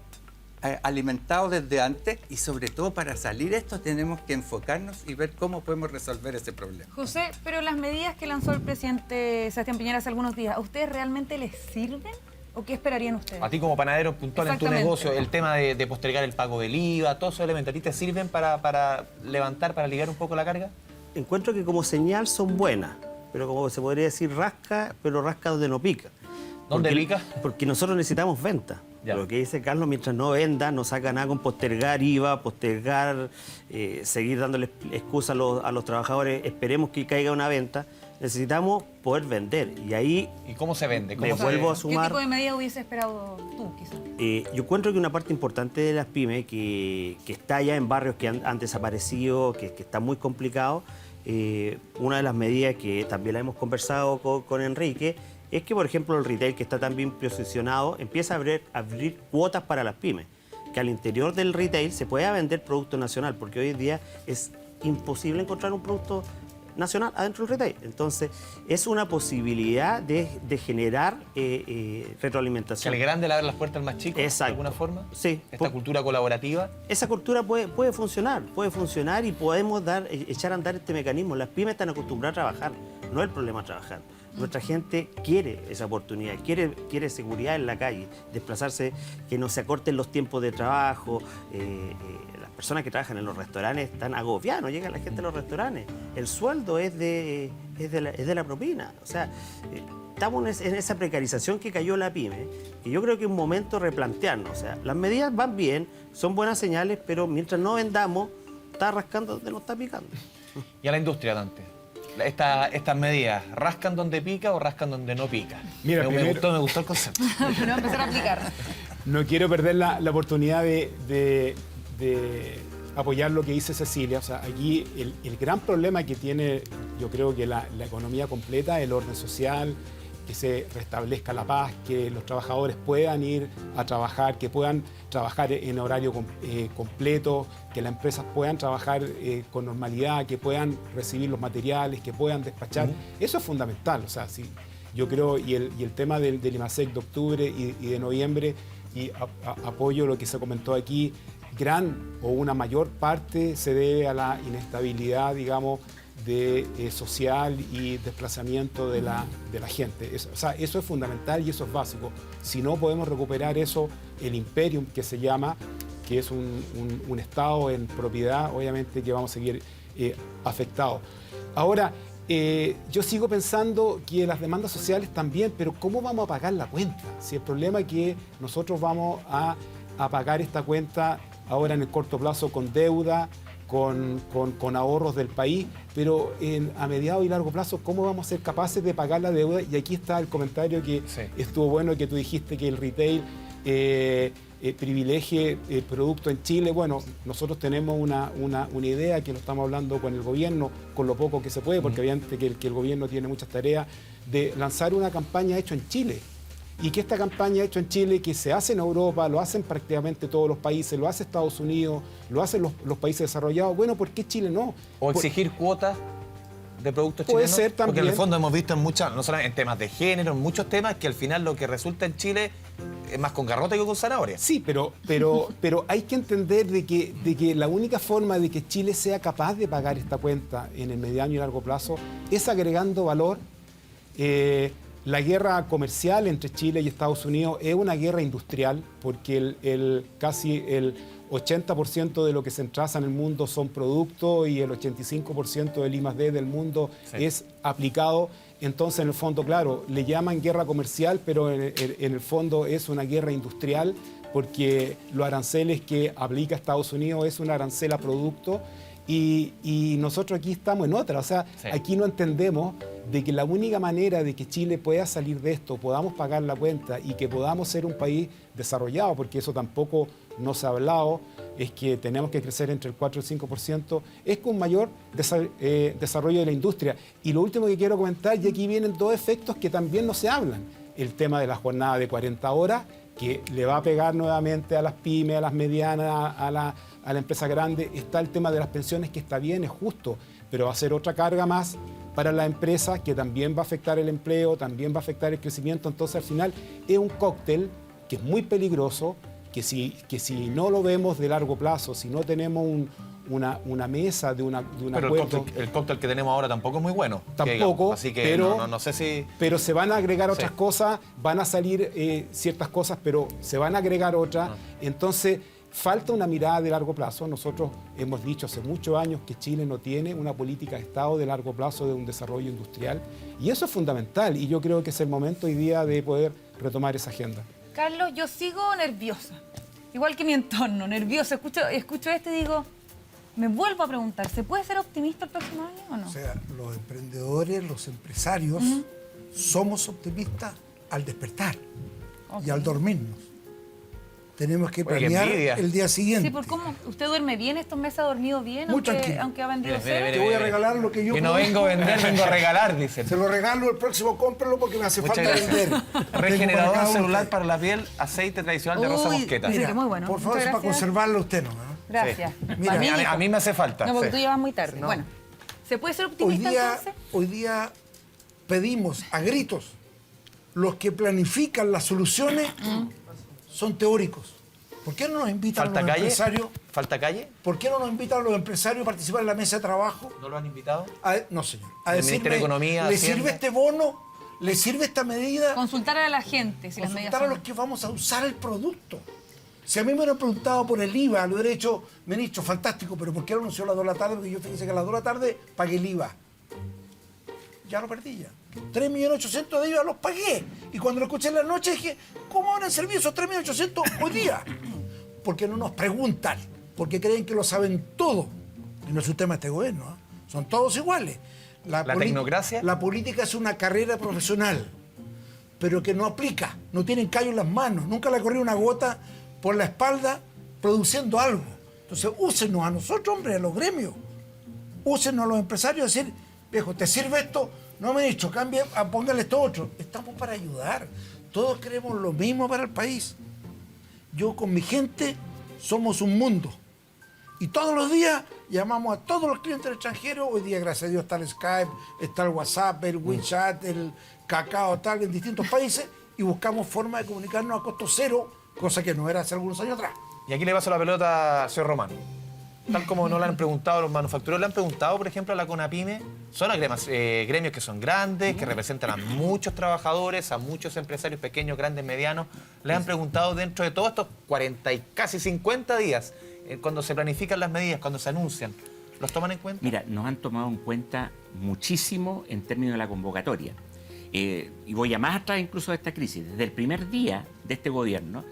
Speaker 5: alimentado desde antes, y sobre todo para salir de esto tenemos que enfocarnos y ver cómo podemos resolver ese problema.
Speaker 1: José, pero las medidas que lanzó el presidente Sebastián Piñera hace algunos días, ¿a ustedes realmente les sirven o qué esperarían ustedes?
Speaker 2: A ti como panadero puntual en tu negocio, el tema de postergar el pago del IVA, todos esos elementos, ¿a ti te sirven para levantar, para aliviar un poco la carga?
Speaker 7: Encuentro que como señal son buenas, pero como se podría decir, rasca, pero rasca donde no pica.
Speaker 2: ¿Dónde pica?
Speaker 7: Porque nosotros necesitamos venta.
Speaker 2: Ya.
Speaker 7: Lo que dice Carlos, mientras no venda, no saca nada con postergar IVA, seguir dándole excusa a los trabajadores, esperemos que caiga una venta. Necesitamos poder vender. Y ahí...
Speaker 2: ¿Y cómo se vende?
Speaker 7: Vuelvo a sumar...
Speaker 1: ¿Qué tipo de medida hubiese esperado tú, quizás?
Speaker 7: Yo encuentro que una parte importante de las pymes que está ya en barrios que han desaparecido, que está muy complicado, una de las medidas que también la hemos conversado con Enrique, es que, por ejemplo, el retail, que está tan bien posicionado, empieza a abrir cuotas para las pymes, que al interior del retail se pueda vender producto nacional, porque hoy en día es imposible encontrar un producto nacional adentro del retail. Entonces, es una posibilidad de generar retroalimentación.
Speaker 2: Que el grande le abre las puertas al más chico,
Speaker 7: Exacto.
Speaker 2: de alguna forma.
Speaker 7: Sí.
Speaker 2: Esta cultura colaborativa.
Speaker 7: Esa cultura puede funcionar y podemos echar a andar este mecanismo. Las pymes están acostumbradas a trabajar, no es el problema trabajar. Nuestra gente quiere esa oportunidad, quiere seguridad en la calle, desplazarse, que no se acorten los tiempos de trabajo. Las personas que trabajan en los restaurantes están agobiadas, no llega la gente a los restaurantes. El sueldo es de la propina. O sea, estamos en esa precarización que cayó la pyme, y yo creo que es un momento de replantearnos. O sea, las medidas van bien, son buenas señales, pero mientras no vendamos, está rascando donde no está picando.
Speaker 2: Y a la industria, Dante. Estas medidas, ¿rascan donde pica o rascan donde no pica?
Speaker 6: Mira,
Speaker 2: me gustó el concepto.
Speaker 1: Pero empezar a aplicar.
Speaker 6: No quiero perder la oportunidad de apoyar lo que dice Cecilia. O sea, aquí el gran problema que tiene, yo creo que la economía completa, el orden social, que se restablezca la paz, que los trabajadores puedan ir a trabajar, que puedan trabajar en horario completo, que las empresas puedan trabajar con normalidad, que puedan recibir los materiales, que puedan despachar. Eso es fundamental. O sea, sí, yo creo, y el tema del IMASEC de octubre y de noviembre, y apoyo lo que se comentó aquí, una mayor parte se debe a la inestabilidad, digamos, social y desplazamiento de la gente. Eso es fundamental y eso es básico. Si no podemos recuperar eso, el imperium que se llama, que es un Estado en propiedad, obviamente que vamos a seguir afectados. Ahora, yo sigo pensando que las demandas sociales también, pero ¿cómo vamos a pagar la cuenta? Si el problema es que nosotros vamos a pagar esta cuenta ahora en el corto plazo con deuda, con ahorros del país, pero a mediado y largo plazo, ¿cómo vamos a ser capaces de pagar la deuda? Y aquí está el comentario que estuvo bueno, que tú dijiste que el retail privilegie el producto en Chile. Bueno, nosotros tenemos una idea que lo estamos hablando con el gobierno, con lo poco que se puede, porque obviamente que el gobierno tiene muchas tareas, de lanzar una campaña hecha en Chile. Y que esta campaña hecha en Chile, que se hace en Europa, lo hacen prácticamente todos los países, lo hace Estados Unidos, lo hacen los países desarrollados. Bueno, ¿por qué Chile no?
Speaker 2: O exigir cuotas de productos
Speaker 6: puede
Speaker 2: chilenos.
Speaker 6: Ser también.
Speaker 2: Porque en el fondo hemos visto no solamente en temas de género, en muchos temas, que al final lo que resulta en Chile es más con garrote que con zanahoria.
Speaker 6: Sí, pero hay que entender de que la única forma de que Chile sea capaz de pagar esta cuenta en el mediano y largo plazo es agregando valor. La guerra comercial entre Chile y Estados Unidos es una guerra industrial, porque casi el 80% de lo que se entrasa en el mundo son productos y el 85% del I+D del mundo es aplicado. Entonces, en el fondo, claro, le llaman guerra comercial, pero en el fondo es una guerra industrial, porque los aranceles que aplica Estados Unidos es un arancel a producto. Y nosotros aquí estamos en otra. O sea, aquí no entendemos de que la única manera de que Chile pueda salir de esto, podamos pagar la cuenta y que podamos ser un país desarrollado, porque eso tampoco no se ha hablado, es que tenemos que crecer entre el 4 y el 5%, es con mayor desarrollo de la industria. Y lo último que quiero comentar, y aquí vienen dos efectos que también no se hablan. El tema de la jornada de 40 horas, que le va a pegar nuevamente a las pymes, a las medianas, a la empresa grande. Está el tema de las pensiones, que está bien, es justo, pero va a ser otra carga más para la empresa, que también va a afectar el empleo, también va a afectar el crecimiento. Entonces, al final, es un cóctel que es muy peligroso, que si no lo vemos de largo plazo, si no tenemos una mesa de un acuerdo...
Speaker 2: Pero el cóctel que tenemos ahora tampoco es muy bueno.
Speaker 6: Tampoco,
Speaker 2: así que
Speaker 6: pero,
Speaker 2: no sé si...
Speaker 6: Pero se van a agregar otras cosas, van a salir ciertas cosas, pero se van a agregar otras. Entonces, falta una mirada de largo plazo. Nosotros hemos dicho hace muchos años que Chile no tiene una política de Estado de largo plazo de un desarrollo industrial. Y eso es fundamental. Y yo creo que es el momento hoy día de poder retomar esa agenda.
Speaker 1: Carlos, yo sigo nerviosa. Igual que mi entorno, nerviosa. Escucho esto y digo... Me vuelvo a preguntar, ¿se puede ser optimista el próximo año o no?
Speaker 8: O sea, los emprendedores, los empresarios, somos optimistas al despertar y al dormirnos. Tenemos que planear el día siguiente.
Speaker 1: Sí, por cómo usted duerme bien, estos meses ha dormido bien,
Speaker 8: Muy tranquilo.
Speaker 1: aunque ha vendido
Speaker 2: Mire,
Speaker 8: Te voy a regalar lo que yo...
Speaker 2: Que no vengo a vender, vengo a regalar, dicen.
Speaker 8: Se lo regalo el próximo, cómpralo porque me hace
Speaker 2: Muchas
Speaker 8: falta
Speaker 2: gracias.
Speaker 8: vender.
Speaker 2: Regenerador celular para la piel, aceite tradicional de rosa mosqueta.
Speaker 1: Mira,
Speaker 8: Mira,
Speaker 1: que muy bueno.
Speaker 8: por favor,
Speaker 1: Muchas
Speaker 8: es para
Speaker 1: gracias.
Speaker 8: conservarlo usted, ¿no?
Speaker 1: Gracias.
Speaker 8: Mira,
Speaker 2: a mí me hace falta.
Speaker 1: No, porque
Speaker 2: sí.
Speaker 1: tú llevas muy tarde.
Speaker 2: No.
Speaker 1: Bueno, ¿se puede ser optimista entonces?
Speaker 8: Hoy día pedimos a gritos, los que planifican las soluciones son teóricos. ¿Por qué no nos invitan
Speaker 2: ¿Falta
Speaker 8: a los
Speaker 2: calle?
Speaker 8: empresarios?
Speaker 2: ¿Falta calle?
Speaker 8: ¿Por qué no nos invitan a los empresarios a participar en la mesa de trabajo?
Speaker 2: ¿No lo han invitado?
Speaker 8: No, señor. A
Speaker 2: ¿El
Speaker 8: decirme,
Speaker 2: Ministerio de Economía,
Speaker 8: ¿le
Speaker 2: Hacienda?
Speaker 8: sirve este bono? ¿Le sirve esta medida?
Speaker 1: Consultar a la gente si las medidas
Speaker 8: Consultar a
Speaker 1: son...
Speaker 8: los que vamos a usar el producto. Si a mí me hubieran preguntado por el IVA, lo hubiera dicho, ministro, fantástico, pero ¿por qué lo anunció a las 2 de la tarde? Porque yo fíjese que a las 2 de la tarde pagué el IVA. Ya lo perdí ya. 3.800.000 de IVA los pagué. Y cuando lo escuché en la noche dije, ¿cómo van a servir esos 3.800.000 hoy día? Porque no nos preguntan, porque creen que lo saben todo. Y no es un tema de este gobierno, ¿eh? Son todos iguales.
Speaker 2: ¿La tecnocracia?
Speaker 8: La política es una carrera profesional, pero que no aplica, no tienen callo en las manos, nunca le ha corrido una gota por la espalda produciendo algo. Entonces, úsenos a nosotros, hombre, a los gremios. Úsenos a los empresarios a decir, viejo, ¿te sirve esto? No, ministro, cambie, póngale esto otro. Estamos para ayudar. Todos queremos lo mismo para el país. Yo con mi gente somos un mundo. Y todos los días llamamos a todos los clientes extranjeros. Hoy día, gracias a Dios, está el Skype, está el WhatsApp, el WeChat, el Kakao, tal, en distintos países. Y buscamos formas de comunicarnos a costo cero, cosa que no era hace algunos años atrás.
Speaker 2: Y aquí le paso la pelota al señor Román. Tal como no le han preguntado a los manufactureros, le han preguntado, por ejemplo, a la CONAPYME. Son gremios que son grandes, que representan a muchos trabajadores, a muchos empresarios pequeños, grandes, medianos. Le han preguntado dentro de todos estos 40 y casi 50 días, cuando se planifican las medidas, cuando se anuncian, ¿los toman en cuenta?
Speaker 4: Mira, nos han tomado en cuenta muchísimo en términos de la convocatoria. Y voy a más atrás incluso de esta crisis. Desde el primer día de este gobierno,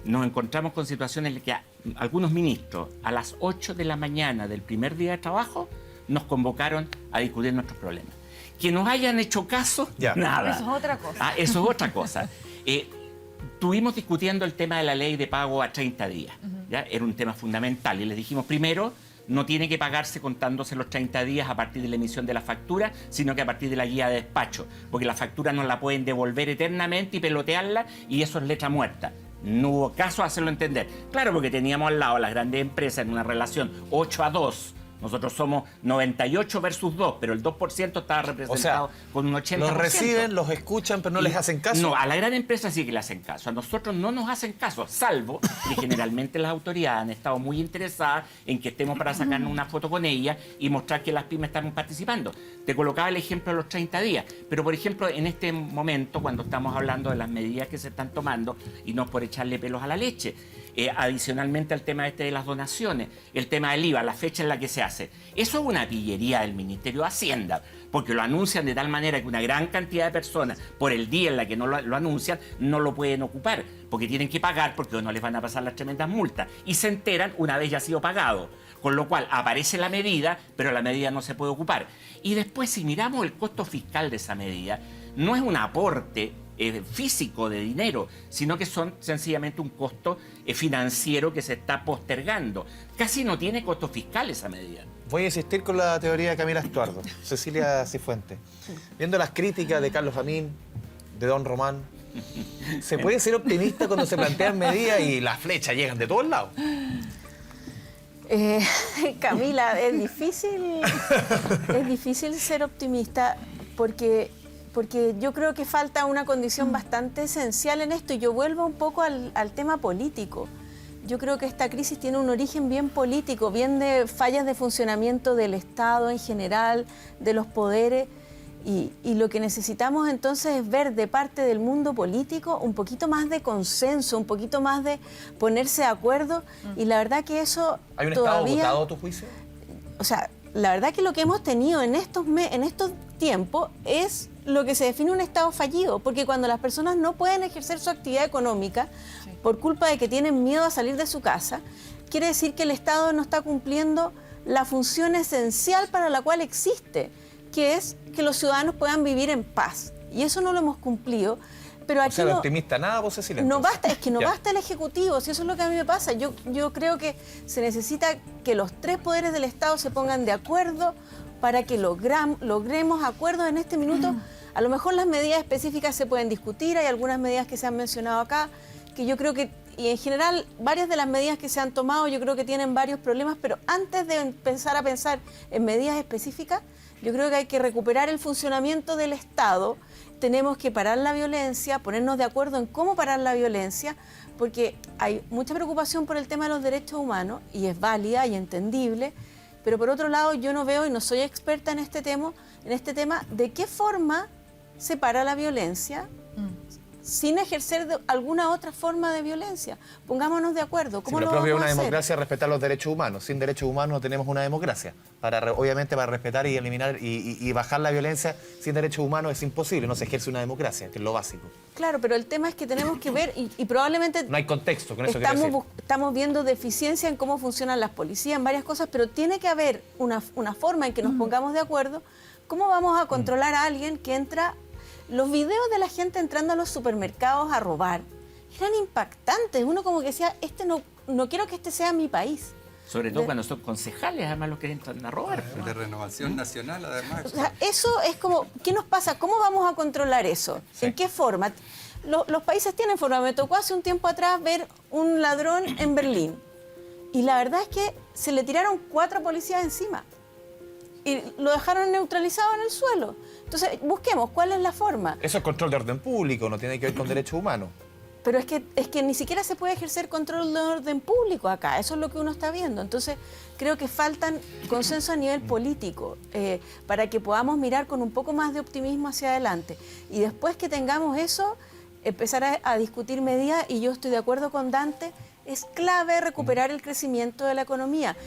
Speaker 4: nos encontramos con situaciones en las que algunos ministros a las 8 de la mañana del primer día de trabajo nos convocaron a discutir nuestros problemas. Que nos hayan hecho caso, nada.
Speaker 1: Eso es otra cosa.
Speaker 4: Eso es otra cosa. Estuvimos discutiendo el tema de la ley de pago a 30 días. ¿Ya? Era un tema fundamental y les dijimos, primero, no tiene que pagarse contándose los 30 días a partir de la emisión de la factura, sino que a partir de la guía de despacho, porque la factura no la pueden devolver eternamente y pelotearla, y eso es letra muerta. No hubo caso de hacerlo entender. Claro, porque teníamos al lado a las grandes empresas en una relación 8-2. Nosotros somos 98 versus 2, pero el 2% estaba representado con un 80%.
Speaker 2: Los reciben, los escuchan, pero no les hacen caso.
Speaker 4: No, a la gran empresa sí que le hacen caso. A nosotros no nos hacen caso, salvo que generalmente las autoridades han estado muy interesadas en que estemos para sacarnos una foto con ellas y mostrar que las pymes están participando. Te colocaba el ejemplo de los 30 días, pero por ejemplo, en este momento, cuando estamos hablando de las medidas que se están tomando, y no es por echarle pelos a la leche, adicionalmente al tema de las donaciones, el tema del IVA, la fecha en la que se hace. Eso es una pillería del Ministerio de Hacienda, porque lo anuncian de tal manera que una gran cantidad de personas, por el día en la que no lo anuncian, no lo pueden ocupar, porque tienen que pagar, porque no les van a pasar las tremendas multas, y se enteran una vez ya ha sido pagado. Con lo cual aparece la medida, pero la medida no se puede ocupar. Y después, si miramos el costo fiscal de esa medida, no es un aporte físico de dinero, sino que son sencillamente un costo financiero que se está postergando. Casi no tiene costo fiscal esa medida.
Speaker 2: Voy a insistir con la teoría de Camila Estuardo, Cecilia Cifuentes. Viendo las críticas de Carlos Famín, de Don Román, ¿se puede ser optimista cuando se plantean medidas y las flechas llegan de todos lados?
Speaker 3: Camila, es difícil ser optimista porque yo creo que falta una condición bastante esencial en esto, y yo vuelvo un poco al tema político. Yo creo que esta crisis tiene un origen bien político, bien de fallas de funcionamiento del Estado en general, de los poderes, y lo que necesitamos entonces es ver de parte del mundo político un poquito más de consenso, un poquito más de ponerse de acuerdo, y la verdad que eso
Speaker 2: ¿Hay un
Speaker 3: todavía...
Speaker 2: Estado votado, a tu juicio?
Speaker 3: O sea, la verdad que lo que hemos tenido en estos tiempos es lo que se define un Estado fallido, porque cuando las personas no pueden ejercer su actividad económica por culpa de que tienen miedo a salir de su casa, quiere decir que el Estado no está cumpliendo la función esencial para la cual existe, que es que los ciudadanos puedan vivir en paz. Y eso no lo hemos cumplido. Pero aquí
Speaker 2: o sea, no, optimista nada, vos, Cecilia.
Speaker 3: No basta, es que no basta el Ejecutivo, si eso es lo que a mí me pasa. Yo creo que se necesita que los tres poderes del Estado se pongan de acuerdo para que logremos acuerdos en este minuto. A lo mejor las medidas específicas se pueden discutir, hay algunas medidas que se han mencionado acá, que yo creo que, y en general, varias de las medidas que se han tomado yo creo que tienen varios problemas, pero antes de empezar a pensar en medidas específicas, yo creo que hay que recuperar el funcionamiento del Estado. Tenemos que parar la violencia, ponernos de acuerdo en cómo parar la violencia, porque hay mucha preocupación por el tema de los derechos humanos, y es válida y entendible, pero por otro lado yo no veo, y no soy experta en este tema, de qué forma se para la violencia sin ejercer alguna otra forma de violencia. Pongámonos de acuerdo.
Speaker 2: Sí,
Speaker 3: ¿Cómo
Speaker 2: pero
Speaker 3: lo
Speaker 2: propio de
Speaker 3: vamos
Speaker 2: una
Speaker 3: a hacer?
Speaker 2: democracia es respetar los derechos humanos. Sin derechos humanos no tenemos una democracia. Obviamente para respetar y eliminar y bajar la violencia sin derechos humanos es imposible. No se ejerce una democracia, que es lo básico.
Speaker 3: Claro, pero el tema es que tenemos que ver, y probablemente
Speaker 2: No hay contexto, con eso quiero decir.
Speaker 3: estamos viendo deficiencia en cómo funcionan las policías, en varias cosas, pero tiene que haber una forma en que nos pongamos de acuerdo. ¿Cómo vamos a controlar a alguien que entra? Los videos de la gente entrando a los supermercados a robar eran impactantes. Uno como que decía, no quiero que este sea mi país.
Speaker 4: Sobre todo cuando son concejales, además, los que entran a robar.
Speaker 5: De Renovación Nacional, además.
Speaker 3: O sea, eso es como, ¿qué nos pasa? ¿Cómo vamos a controlar eso?
Speaker 2: Sí.
Speaker 3: ¿En qué forma? Los países tienen forma. Me tocó hace un tiempo atrás ver un ladrón en Berlín. Y la verdad es que se le tiraron 4 policías encima. Y lo dejaron neutralizado en el suelo. Entonces, busquemos cuál es la forma.
Speaker 2: Eso es control de orden público, no tiene que ver con derechos humanos.
Speaker 3: Pero es que ni siquiera se puede ejercer control de orden público acá. Eso es lo que uno está viendo. Entonces, creo que faltan consenso a nivel político para que podamos mirar con un poco más de optimismo hacia adelante. Y después que tengamos eso, empezar a discutir medidas. Y yo estoy de acuerdo con Dante, es clave recuperar el crecimiento de la economía.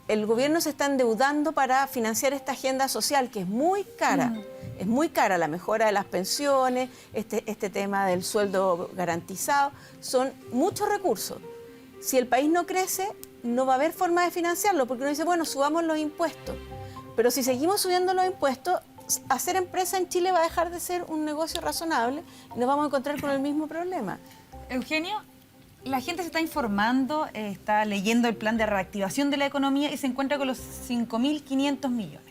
Speaker 3: El gobierno se está endeudando para financiar esta agenda social que es muy cara. Es muy cara la mejora de las pensiones, este tema del sueldo garantizado. Son muchos recursos. Si el país no crece, no va a haber forma de financiarlo, porque uno dice, bueno, subamos los impuestos. Pero si seguimos subiendo los impuestos, hacer empresa en Chile va a dejar de ser un negocio razonable y nos vamos a encontrar con el mismo problema.
Speaker 1: Eugenio, la gente se está informando, está leyendo el plan de reactivación de la economía y se encuentra con los 5.500 millones.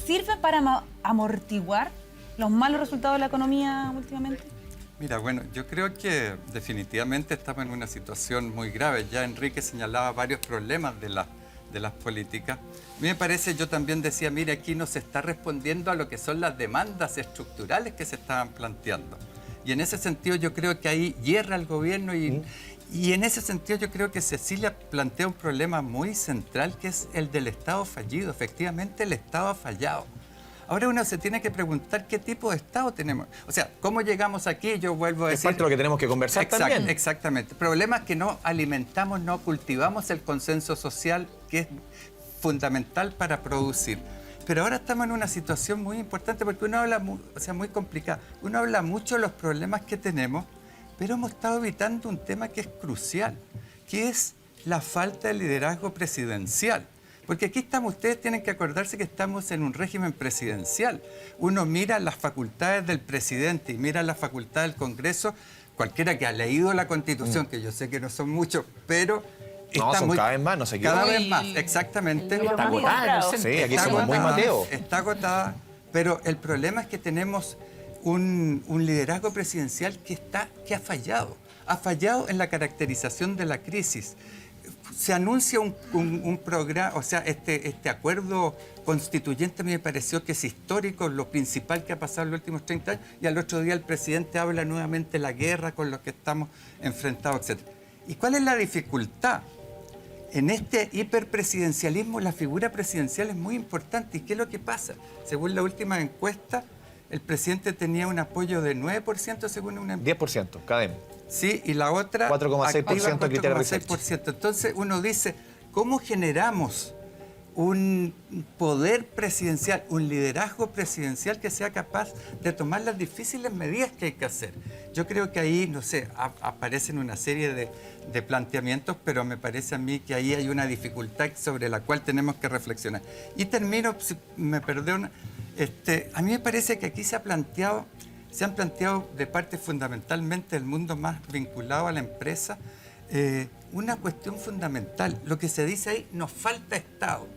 Speaker 1: ¿Sirven para amortiguar los malos resultados de la economía últimamente?
Speaker 5: Mira, bueno, yo creo que definitivamente estamos en una situación muy grave. Ya Enrique señalaba varios problemas de las políticas. A mí me parece, yo también decía, mire, aquí no se está respondiendo a lo que son las demandas estructurales que se estaban planteando. Y en ese sentido yo creo que ahí hierra el gobierno y en ese sentido yo creo que Cecilia plantea un problema muy central que es el del Estado fallido. Efectivamente el Estado ha fallado. Ahora uno se tiene que preguntar qué tipo de Estado tenemos. O sea, ¿cómo llegamos aquí? Yo vuelvo a decir...
Speaker 2: Es parte de lo que tenemos que conversar también.
Speaker 5: Exactamente. Problemas que no alimentamos, no cultivamos el consenso social que es fundamental para producir. Pero ahora estamos en una situación muy importante porque uno habla, muy complicada. Uno habla mucho de los problemas que tenemos, pero hemos estado evitando un tema que es crucial, que es la falta de liderazgo presidencial. Porque aquí estamos, ustedes tienen que acordarse que estamos en un régimen presidencial. Uno mira las facultades del presidente y mira las facultades del Congreso, cualquiera que ha leído la Constitución, que yo sé que no son muchos, pero...
Speaker 2: No, son cada vez más, no sé qué.
Speaker 5: Cada vez más, exactamente.
Speaker 4: Está agotada.
Speaker 2: Sí, aquí somos muy Mateo.
Speaker 5: Está agotada, pero el problema es que tenemos un liderazgo presidencial que ha fallado. Ha fallado en la caracterización de la crisis. Se anuncia un programa, o sea, este acuerdo constituyente a mí me pareció que es histórico, lo principal que ha pasado en los últimos 30 años, y al otro día el presidente habla nuevamente de la guerra con los que estamos enfrentados, etc. ¿Y cuál es la dificultad? En este hiperpresidencialismo la figura presidencial es muy importante. ¿Y qué es lo que pasa? Según la última encuesta, el presidente tenía un apoyo de 9% según una...
Speaker 2: 10%, cadena.
Speaker 5: Sí, y la otra...
Speaker 2: 4,6% criterio research.
Speaker 5: 4,6%. Entonces uno dice, ¿cómo generamos un poder presidencial, un liderazgo presidencial que sea capaz de tomar las difíciles medidas que hay que hacer? Yo creo que ahí, no sé, aparecen una serie de planteamientos, pero me parece a mí que ahí hay una dificultad sobre la cual tenemos que reflexionar. Y termino, si me perdona, a mí me parece que aquí se han planteado de parte fundamentalmente del mundo más vinculado a la empresa, una cuestión fundamental. Lo que se dice ahí, nos falta Estado.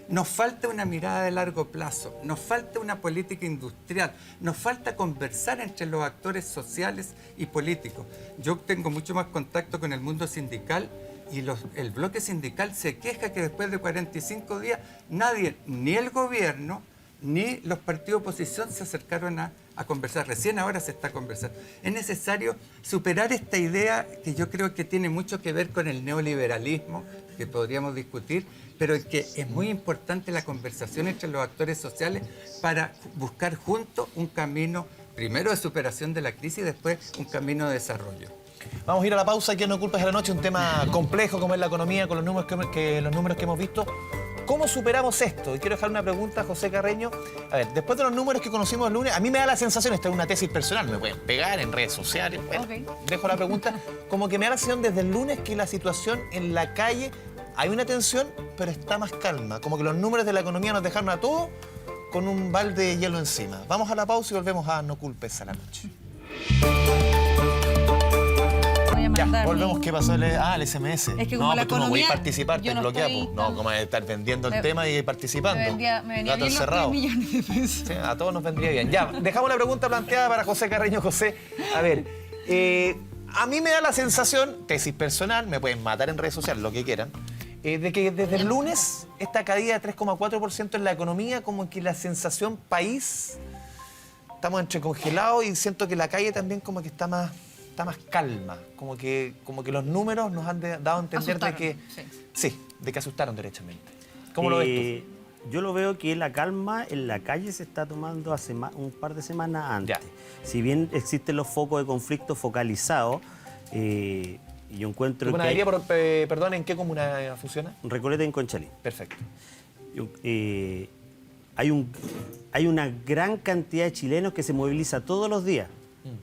Speaker 5: Nos falta una mirada de largo plazo, nos falta una política industrial, nos falta conversar entre los actores sociales y políticos. Yo tengo mucho más contacto con el mundo sindical y el bloque sindical se queja que después de 45 días nadie, ni el gobierno, ni los partidos de oposición se acercaron a conversar. Recién ahora se está conversando. Es necesario superar esta idea que yo creo que tiene mucho que ver con el neoliberalismo, que podríamos discutir, pero que es muy importante la conversación entre los actores sociales para buscar juntos un camino primero de superación de la crisis y después un camino de desarrollo.
Speaker 2: Vamos a ir a la pausa. Aquí en No Culpes de la Noche, un tema complejo como es la economía, con los números los números que hemos visto. ¿Cómo superamos esto? Y quiero dejar una pregunta a José Carreño. A ver, después de los números que conocimos el lunes, a mí me da la sensación, esta es una tesis personal, me pueden pegar en redes sociales, bueno, dejo la pregunta, como que me da la sensación desde el lunes que la situación en la calle, hay una tensión, pero está más calma. Como que los números de la economía nos dejaron a todos con un balde de hielo encima. Vamos a la pausa y volvemos a No Culpes a la Noche. Ya, volvemos. ¿Qué pasó? El SMS.
Speaker 1: Es que como la
Speaker 2: tú no voy a
Speaker 1: economía,
Speaker 2: participar, te
Speaker 1: yo no
Speaker 2: bloquea.
Speaker 1: estoy
Speaker 2: No, como estar vendiendo el tema y participando.
Speaker 1: Me venía
Speaker 2: Gato
Speaker 1: bien los
Speaker 2: encerrado.
Speaker 1: 3 millones de pesos.
Speaker 2: Sí, a todos nos vendría bien. Ya, dejamos la pregunta planteada para José Carreño. José, a ver, a mí me da la sensación, tesis personal, me pueden matar en redes sociales, lo que quieran, de que desde el lunes esta caída de 3,4% en la economía, como que la sensación país, estamos entre congelados y siento que la calle también como que está más calma, como que los números nos han dado a entender
Speaker 1: Asustaron,
Speaker 2: de que
Speaker 1: sí.
Speaker 2: de que asustaron derechamente. ¿Cómo lo ves
Speaker 7: Yo lo veo que la calma en la calle se está tomando hace un par de semanas antes.
Speaker 2: Ya.
Speaker 7: Si bien existen los focos de conflicto focalizados, yo encuentro
Speaker 2: tú? ¿Tu
Speaker 7: que
Speaker 2: panadería, perdón, en qué comuna funciona?
Speaker 7: Recoleta en Conchalí.
Speaker 2: Perfecto.
Speaker 7: Hay una gran cantidad de chilenos que se moviliza todos los días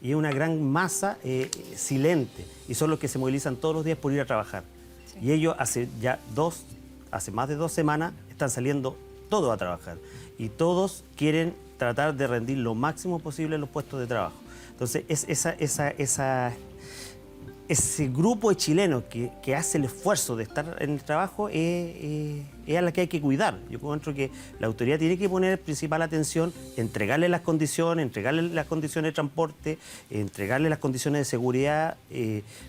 Speaker 7: y es una gran masa silente y son los que se movilizan todos los días por ir a trabajar. Sí. Y ellos hace más de 2 semanas están saliendo todos a trabajar y todos quieren tratar de rendir lo máximo posible en los puestos de trabajo. Entonces ese grupo de chilenos que hace el esfuerzo de estar en el trabajo es a la que hay que cuidar. Yo encuentro que la autoridad tiene que poner principal atención, entregarle las condiciones de transporte, entregarle las condiciones de seguridad,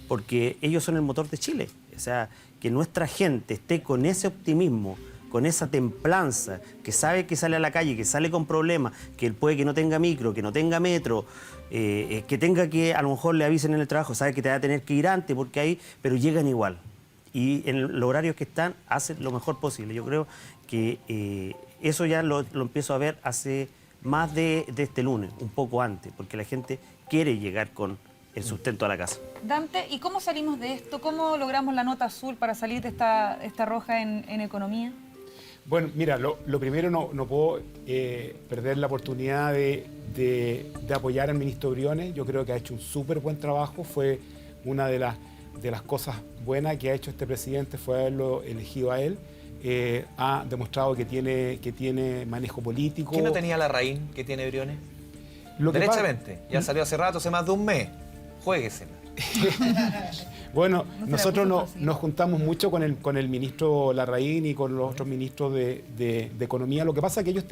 Speaker 7: porque ellos son el motor de Chile. O sea, que nuestra gente esté con ese optimismo, con esa templanza, que sabe que sale a la calle, que sale con problemas, que puede que no tenga micro, que no tenga metro, que tenga que, a lo mejor le avisen en el trabajo, sabe que te va a tener que ir antes, porque ahí, pero llegan igual. Y en los horarios que están, hacen lo mejor posible. Yo creo que eso ya lo empiezo a ver hace más de este lunes, un poco antes, porque la gente quiere llegar con el sustento a la casa.
Speaker 1: Dante, ¿y cómo salimos de esto? ¿Cómo logramos la nota azul para salir de esta roja en economía?
Speaker 6: Bueno, mira, lo primero no puedo perder la oportunidad de apoyar al ministro Briones. Yo creo que ha hecho un súper buen trabajo. Fue una de las cosas buenas que ha hecho este presidente fue haberlo elegido a él. Ha demostrado que tiene manejo político.
Speaker 2: ¿Quién no tenía la raíz que tiene Briones?
Speaker 6: Derechamente.
Speaker 2: Ya salió hace rato, hace más de un mes. Juéguesela.
Speaker 6: Bueno, nosotros nos juntamos mucho con el ministro Larraín y con los otros ministros de Economía. Lo que pasa es que ellos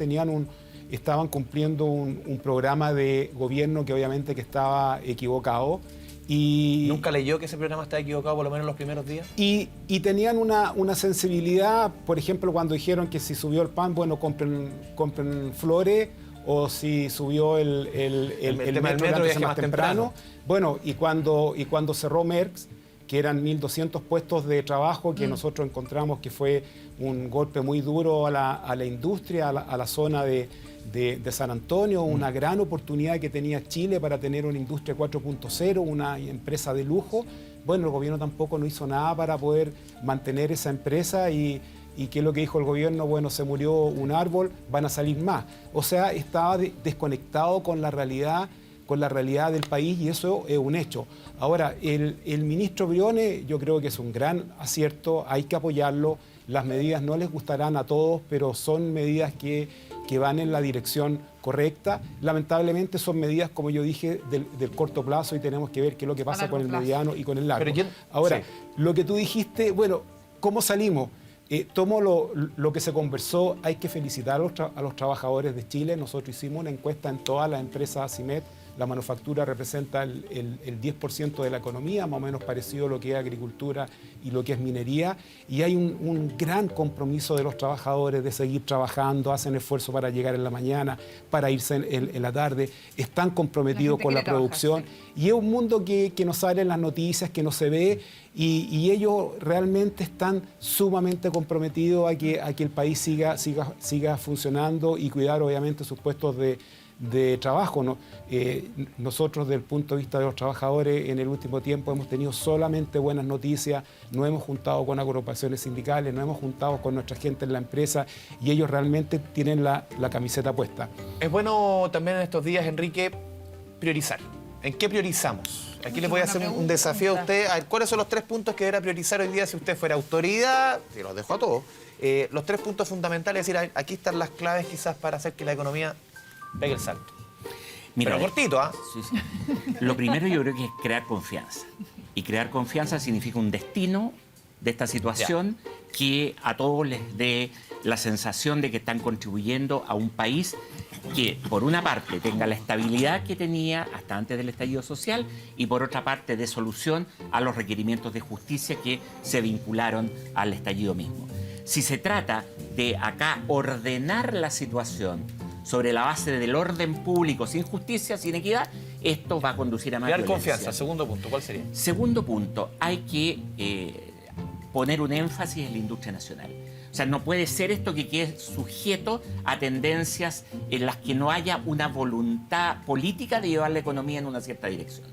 Speaker 6: estaban cumpliendo un programa de gobierno que obviamente que estaba equivocado. Y
Speaker 2: ¿nunca leyó que ese programa estaba equivocado por lo menos en los primeros días?
Speaker 6: Y tenían una sensibilidad, por ejemplo, cuando dijeron que si subió el pan, bueno, compren flores, o si subió el metro más temprano. Bueno, y cuando cerró Merckx, que eran 1.200 puestos de trabajo que nosotros encontramos que fue un golpe muy duro a la industria, a la zona de San Antonio, una gran oportunidad que tenía Chile para tener una industria 4.0, una empresa de lujo. Bueno, el gobierno tampoco no hizo nada para poder mantener esa empresa y ¿qué es lo que dijo el gobierno? Bueno, se murió un árbol, van a salir más. O sea, estaba desconectado con la realidad del país y eso es un hecho. Ahora, el ministro Briones yo creo que es un gran acierto, hay que apoyarlo. Las medidas no les gustarán a todos, pero son medidas que van en la dirección correcta. Lamentablemente son medidas, como yo dije, del corto plazo y tenemos que ver qué es lo que pasa con el mediano y con el largo. Ahora, lo que tú dijiste, bueno, ¿cómo salimos? Tomo lo que se conversó, hay que felicitar a los trabajadores de Chile. Nosotros hicimos una encuesta en todas las empresas ACIMED. La manufactura representa el 10% de la economía, más o menos parecido a lo que es agricultura y lo que es minería. Y hay un gran compromiso de los trabajadores de seguir trabajando, hacen esfuerzo para llegar en la mañana, para irse en la tarde, están comprometidos con la producción. Trabajar, sí. Y es un mundo que no sale en las noticias, que no se ve, y ellos realmente están sumamente comprometidos a que el país siga funcionando y cuidar obviamente sus puestos de de trabajo, ¿no? Nosotros, desde el punto de vista de los trabajadores, en el último tiempo hemos tenido solamente buenas noticias, nos hemos juntado con agrupaciones sindicales, nos hemos juntado con nuestra gente en la empresa y ellos realmente tienen la camiseta puesta.
Speaker 2: Es bueno también en estos días, Enrique, priorizar. ¿En qué priorizamos? Aquí les voy a hacer un desafío a usted. A ver, ¿cuáles son los 3 puntos que deberá priorizar hoy día si usted fuera autoridad? Se los dejo a todos. Los 3 puntos fundamentales, es decir, a ver, aquí están las claves quizás para hacer que la economía pegue el salto.
Speaker 4: Mira,
Speaker 2: pero cortito, ¿ah?
Speaker 4: Sí, sí. Lo primero yo creo que es crear confianza. Y crear confianza significa un destino de esta situación que a todos les dé la sensación de que están contribuyendo a un país que, por una parte, tenga la estabilidad que tenía hasta antes del estallido social y, por otra parte, dé solución a los requerimientos de justicia que se vincularon al estallido mismo. Si se trata de acá ordenar la situación sobre la base del orden público, sin justicia, sin equidad, esto va a conducir a más
Speaker 2: Crear
Speaker 4: violencia.
Speaker 2: confianza. Segundo punto, ¿cuál sería?
Speaker 4: Segundo punto, hay que poner un énfasis en la industria nacional. O sea, no puede ser esto que quede sujeto a tendencias en las que no haya una voluntad política de llevar la economía en una cierta dirección.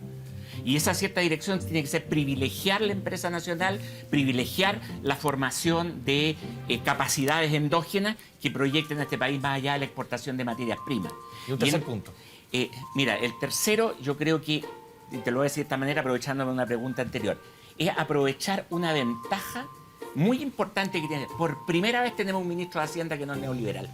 Speaker 4: Y esa cierta dirección tiene que ser privilegiar la empresa nacional, privilegiar la formación de capacidades endógenas que proyecten a este país más allá de la exportación de materias primas.
Speaker 2: Y un tercer punto.
Speaker 4: Mira, el tercero, yo creo que, te lo voy a decir de esta manera, aprovechándome una pregunta anterior, es aprovechar una ventaja muy importante que tiene. Por primera vez tenemos un ministro de Hacienda que no es neoliberal.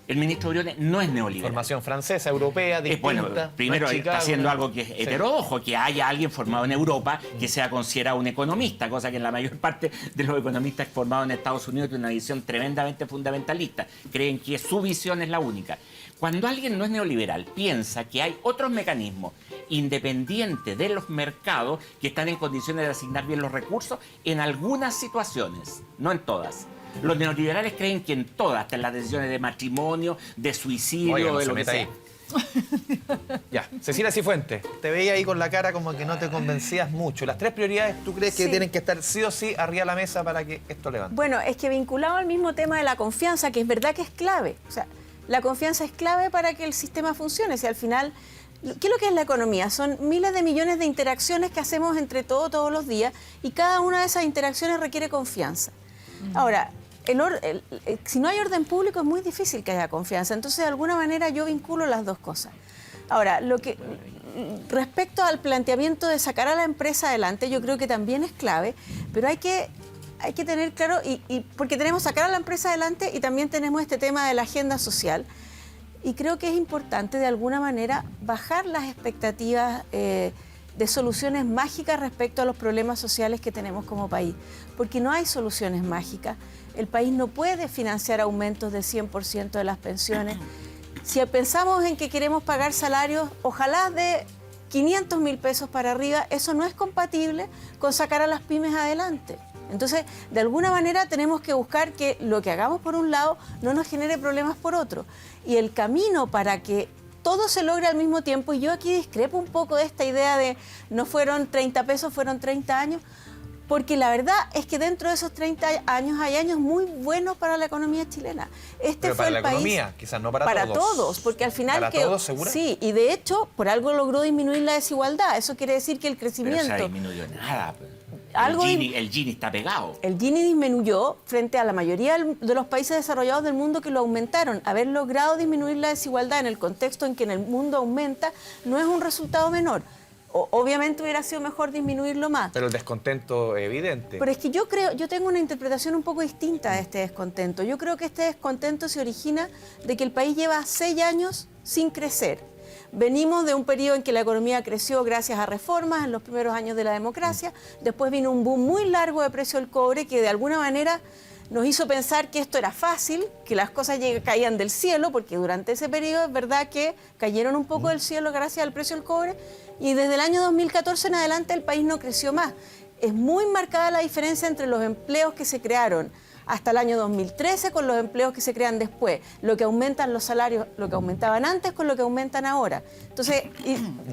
Speaker 4: El ministro Briones no es neoliberal.
Speaker 2: Formación francesa, europea, distinta.
Speaker 4: Bueno, primero
Speaker 2: no es
Speaker 4: está
Speaker 2: Chicago,
Speaker 4: haciendo
Speaker 2: ¿no?
Speaker 4: algo que es heterodoxo, que haya alguien formado en Europa que sea considerado un economista, cosa que en la mayor parte de los economistas formados en Estados Unidos tienen una visión tremendamente fundamentalista. Creen que su visión es la única. Cuando alguien no es neoliberal, piensa que hay otros mecanismos independientes de los mercados que están en condiciones de asignar bien los recursos en algunas situaciones, no en todas. Los neoliberales creen que en todas, hasta en las decisiones de matrimonio, de suicidio,
Speaker 2: Oiga, no
Speaker 4: de
Speaker 2: se
Speaker 4: lo que
Speaker 2: meta
Speaker 4: sea.
Speaker 2: ahí. Ya, Cecilia Cifuentes, te veía ahí con la cara como que no te convencías mucho. Las 3 prioridades, ¿tú crees que
Speaker 3: Sí.
Speaker 2: tienen que estar sí o sí arriba de la mesa para que esto levante?
Speaker 3: Bueno, es que vinculado al mismo tema de la confianza, que es verdad que es clave. O sea, la confianza es clave para que el sistema funcione. Si al final, ¿qué es lo que es la economía? Son miles de millones de interacciones que hacemos entre todos los días y cada una de esas interacciones requiere confianza. Ahora, si no hay orden público es muy difícil que haya confianza. Entonces, de alguna manera yo vinculo las dos cosas. Ahora, respecto al planteamiento de sacar a la empresa adelante, yo creo que también es clave, pero hay que tener claro, porque tenemos sacar a la empresa adelante y también tenemos este tema de la agenda social. Y creo que es importante, de alguna manera, bajar las expectativas de soluciones mágicas respecto a los problemas sociales que tenemos como país. Porque no hay soluciones mágicas. El país no puede financiar aumentos del 100% de las pensiones. Si pensamos en que queremos pagar salarios, ojalá de 500.000 pesos para arriba, eso no es compatible con sacar a las pymes adelante. Entonces, de alguna manera tenemos que buscar que lo que hagamos por un lado no nos genere problemas por otro. Y el camino para que todo se logre al mismo tiempo, y yo aquí discrepo un poco de esta idea de no fueron 30 pesos, fueron 30 años, porque la verdad es que dentro de esos 30 años hay años muy buenos para la economía chilena.
Speaker 2: Pero para la economía, quizás no para todos.
Speaker 3: Para todos, porque al final...
Speaker 2: ¿Para todos, segura?
Speaker 3: Sí, y de hecho, por algo logró disminuir la desigualdad. Eso quiere decir que el
Speaker 4: Pero
Speaker 3: crecimiento...
Speaker 4: se ha disminuido nada.
Speaker 3: Algo
Speaker 4: El Gini está pegado.
Speaker 3: El Gini disminuyó frente a la mayoría de los países desarrollados del mundo que lo aumentaron. Haber logrado disminuir la desigualdad en el contexto en que en el mundo aumenta no es un resultado menor. Obviamente hubiera sido mejor disminuirlo más.
Speaker 2: Pero el descontento evidente.
Speaker 3: Pero es que yo tengo una interpretación un poco distinta de este descontento. Yo creo que este descontento se origina de que el país lleva 6 años sin crecer. Venimos de un periodo en que la economía creció gracias a reformas en los primeros años de la democracia. Después vino un boom muy largo de precio del cobre que de alguna manera nos hizo pensar que esto era fácil, que las cosas caían del cielo, porque durante ese periodo es verdad que cayeron un poco del cielo gracias al precio del cobre, y desde el año 2014 en adelante el país no creció más. Es muy marcada la diferencia entre los empleos que se crearon hasta el año 2013 con los empleos que se crean después, lo que aumentan los salarios, lo que aumentaban antes con lo que aumentan ahora. Entonces,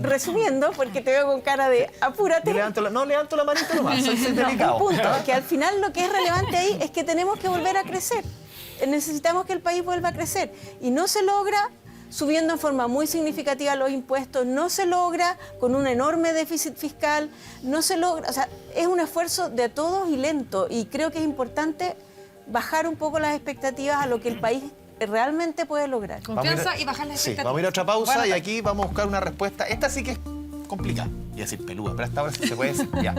Speaker 3: resumiendo, porque te veo con cara de apúrate.
Speaker 2: Levanto la manita nomás, soy delicado.
Speaker 3: Un punto, que al final lo que es relevante ahí es que tenemos que volver a crecer. Necesitamos que el país vuelva a crecer. Y no se logra subiendo en forma muy significativa los impuestos, no se logra con un enorme déficit fiscal, no se logra, o sea, es un esfuerzo de todos y lento, y creo que es importante bajar un poco las expectativas a lo que el país realmente puede lograr.
Speaker 1: Confianza y bajar las
Speaker 2: Sí,
Speaker 1: expectativas.
Speaker 2: vamos a ir a otra pausa
Speaker 1: Bueno,
Speaker 2: y aquí vamos a buscar una respuesta. Esta sí que es complicada. Y decir peluda, pero hasta ahora sí se puede decir. Ya.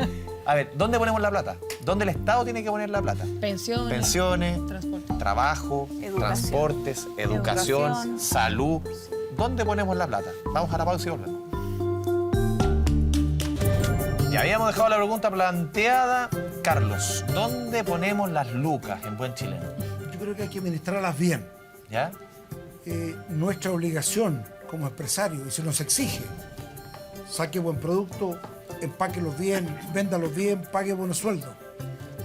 Speaker 2: A ver, ¿dónde ponemos la plata? ¿Dónde el Estado tiene que poner la plata?
Speaker 1: Pensiones.
Speaker 2: Pensiones,
Speaker 1: Transporte.
Speaker 2: trabajo,
Speaker 3: Educación.
Speaker 2: transportes, educación,
Speaker 3: Educación.
Speaker 2: salud. ¿Dónde ponemos la plata? Vamos a la pausa y volvemos. Ya habíamos dejado la pregunta planteada. Carlos, ¿dónde ponemos las lucas en buen chileno?
Speaker 8: Yo creo que hay que administrarlas bien.
Speaker 2: ¿Ya?
Speaker 8: Nuestra obligación como empresario, y se nos exige, saque buen producto, empáquelos bien, véndalos bien, pague buenos sueldos.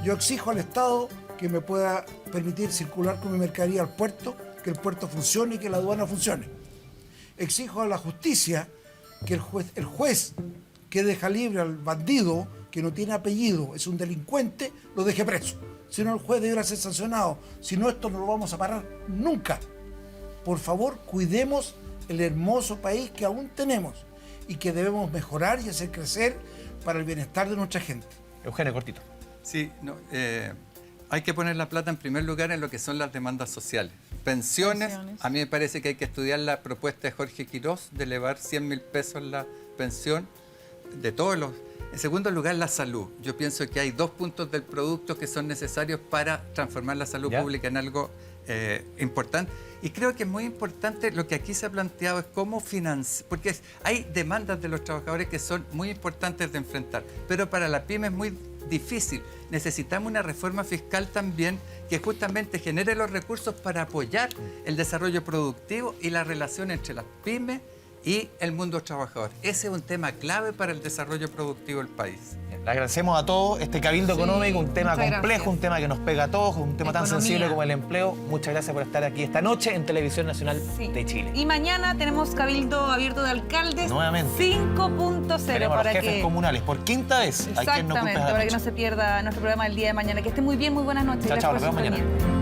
Speaker 8: Yo exijo al Estado que me pueda permitir circular con mi mercadería al puerto, que el puerto funcione y que la aduana funcione. Exijo a la justicia que el juez que deja libre al bandido, que no tiene apellido, es un delincuente, lo deje preso. Si no, el juez deberá ser sancionado. Si no, esto no lo vamos a parar nunca. Por favor, cuidemos el hermoso país que aún tenemos y que debemos mejorar y hacer crecer para el bienestar de nuestra gente.
Speaker 2: Eugenio, cortito.
Speaker 5: Sí, no, hay que poner la plata en primer lugar en lo que son las demandas sociales. Pensiones, a mí me parece que hay que estudiar la propuesta de Jorge Quirós de elevar 100.000 pesos la pensión de todos los... En segundo lugar, la salud. Yo pienso que hay 2 puntos del producto que son necesarios para transformar la salud pública en algo importante. Y creo que es muy importante lo que aquí se ha planteado es cómo financiar, porque hay demandas de los trabajadores que son muy importantes de enfrentar, pero para la pyme es muy difícil. Necesitamos una reforma fiscal también que justamente genere los recursos para apoyar el desarrollo productivo y la relación entre las pymes y el mundo trabajador. Ese es un tema clave para el desarrollo productivo del país.
Speaker 2: Bien, le agradecemos a todos este cabildo económico, un tema
Speaker 1: muchas
Speaker 2: complejo,
Speaker 1: gracias.
Speaker 2: un tema que nos pega a todos, un tema tan
Speaker 1: Economía.
Speaker 2: sensible como el empleo. Muchas gracias por estar aquí esta noche en Televisión Nacional
Speaker 1: Sí.
Speaker 2: de Chile.
Speaker 1: Y mañana tenemos Cabildo Abierto de Alcaldes
Speaker 2: Nuevamente.
Speaker 1: 5.0
Speaker 2: Tenemos a
Speaker 1: para
Speaker 2: los jefes
Speaker 1: que...
Speaker 2: comunales por quinta vez. Aquí en No Culpes
Speaker 1: Exactamente,
Speaker 2: a la
Speaker 1: para que
Speaker 2: Noche.
Speaker 1: no se pierda nuestro programa del día de mañana. Que esté muy bien, muy buenas noches.
Speaker 2: Chao,
Speaker 1: Gracias
Speaker 2: chao,
Speaker 1: por
Speaker 2: nos vemos
Speaker 1: su
Speaker 2: mañana.
Speaker 1: sintonía.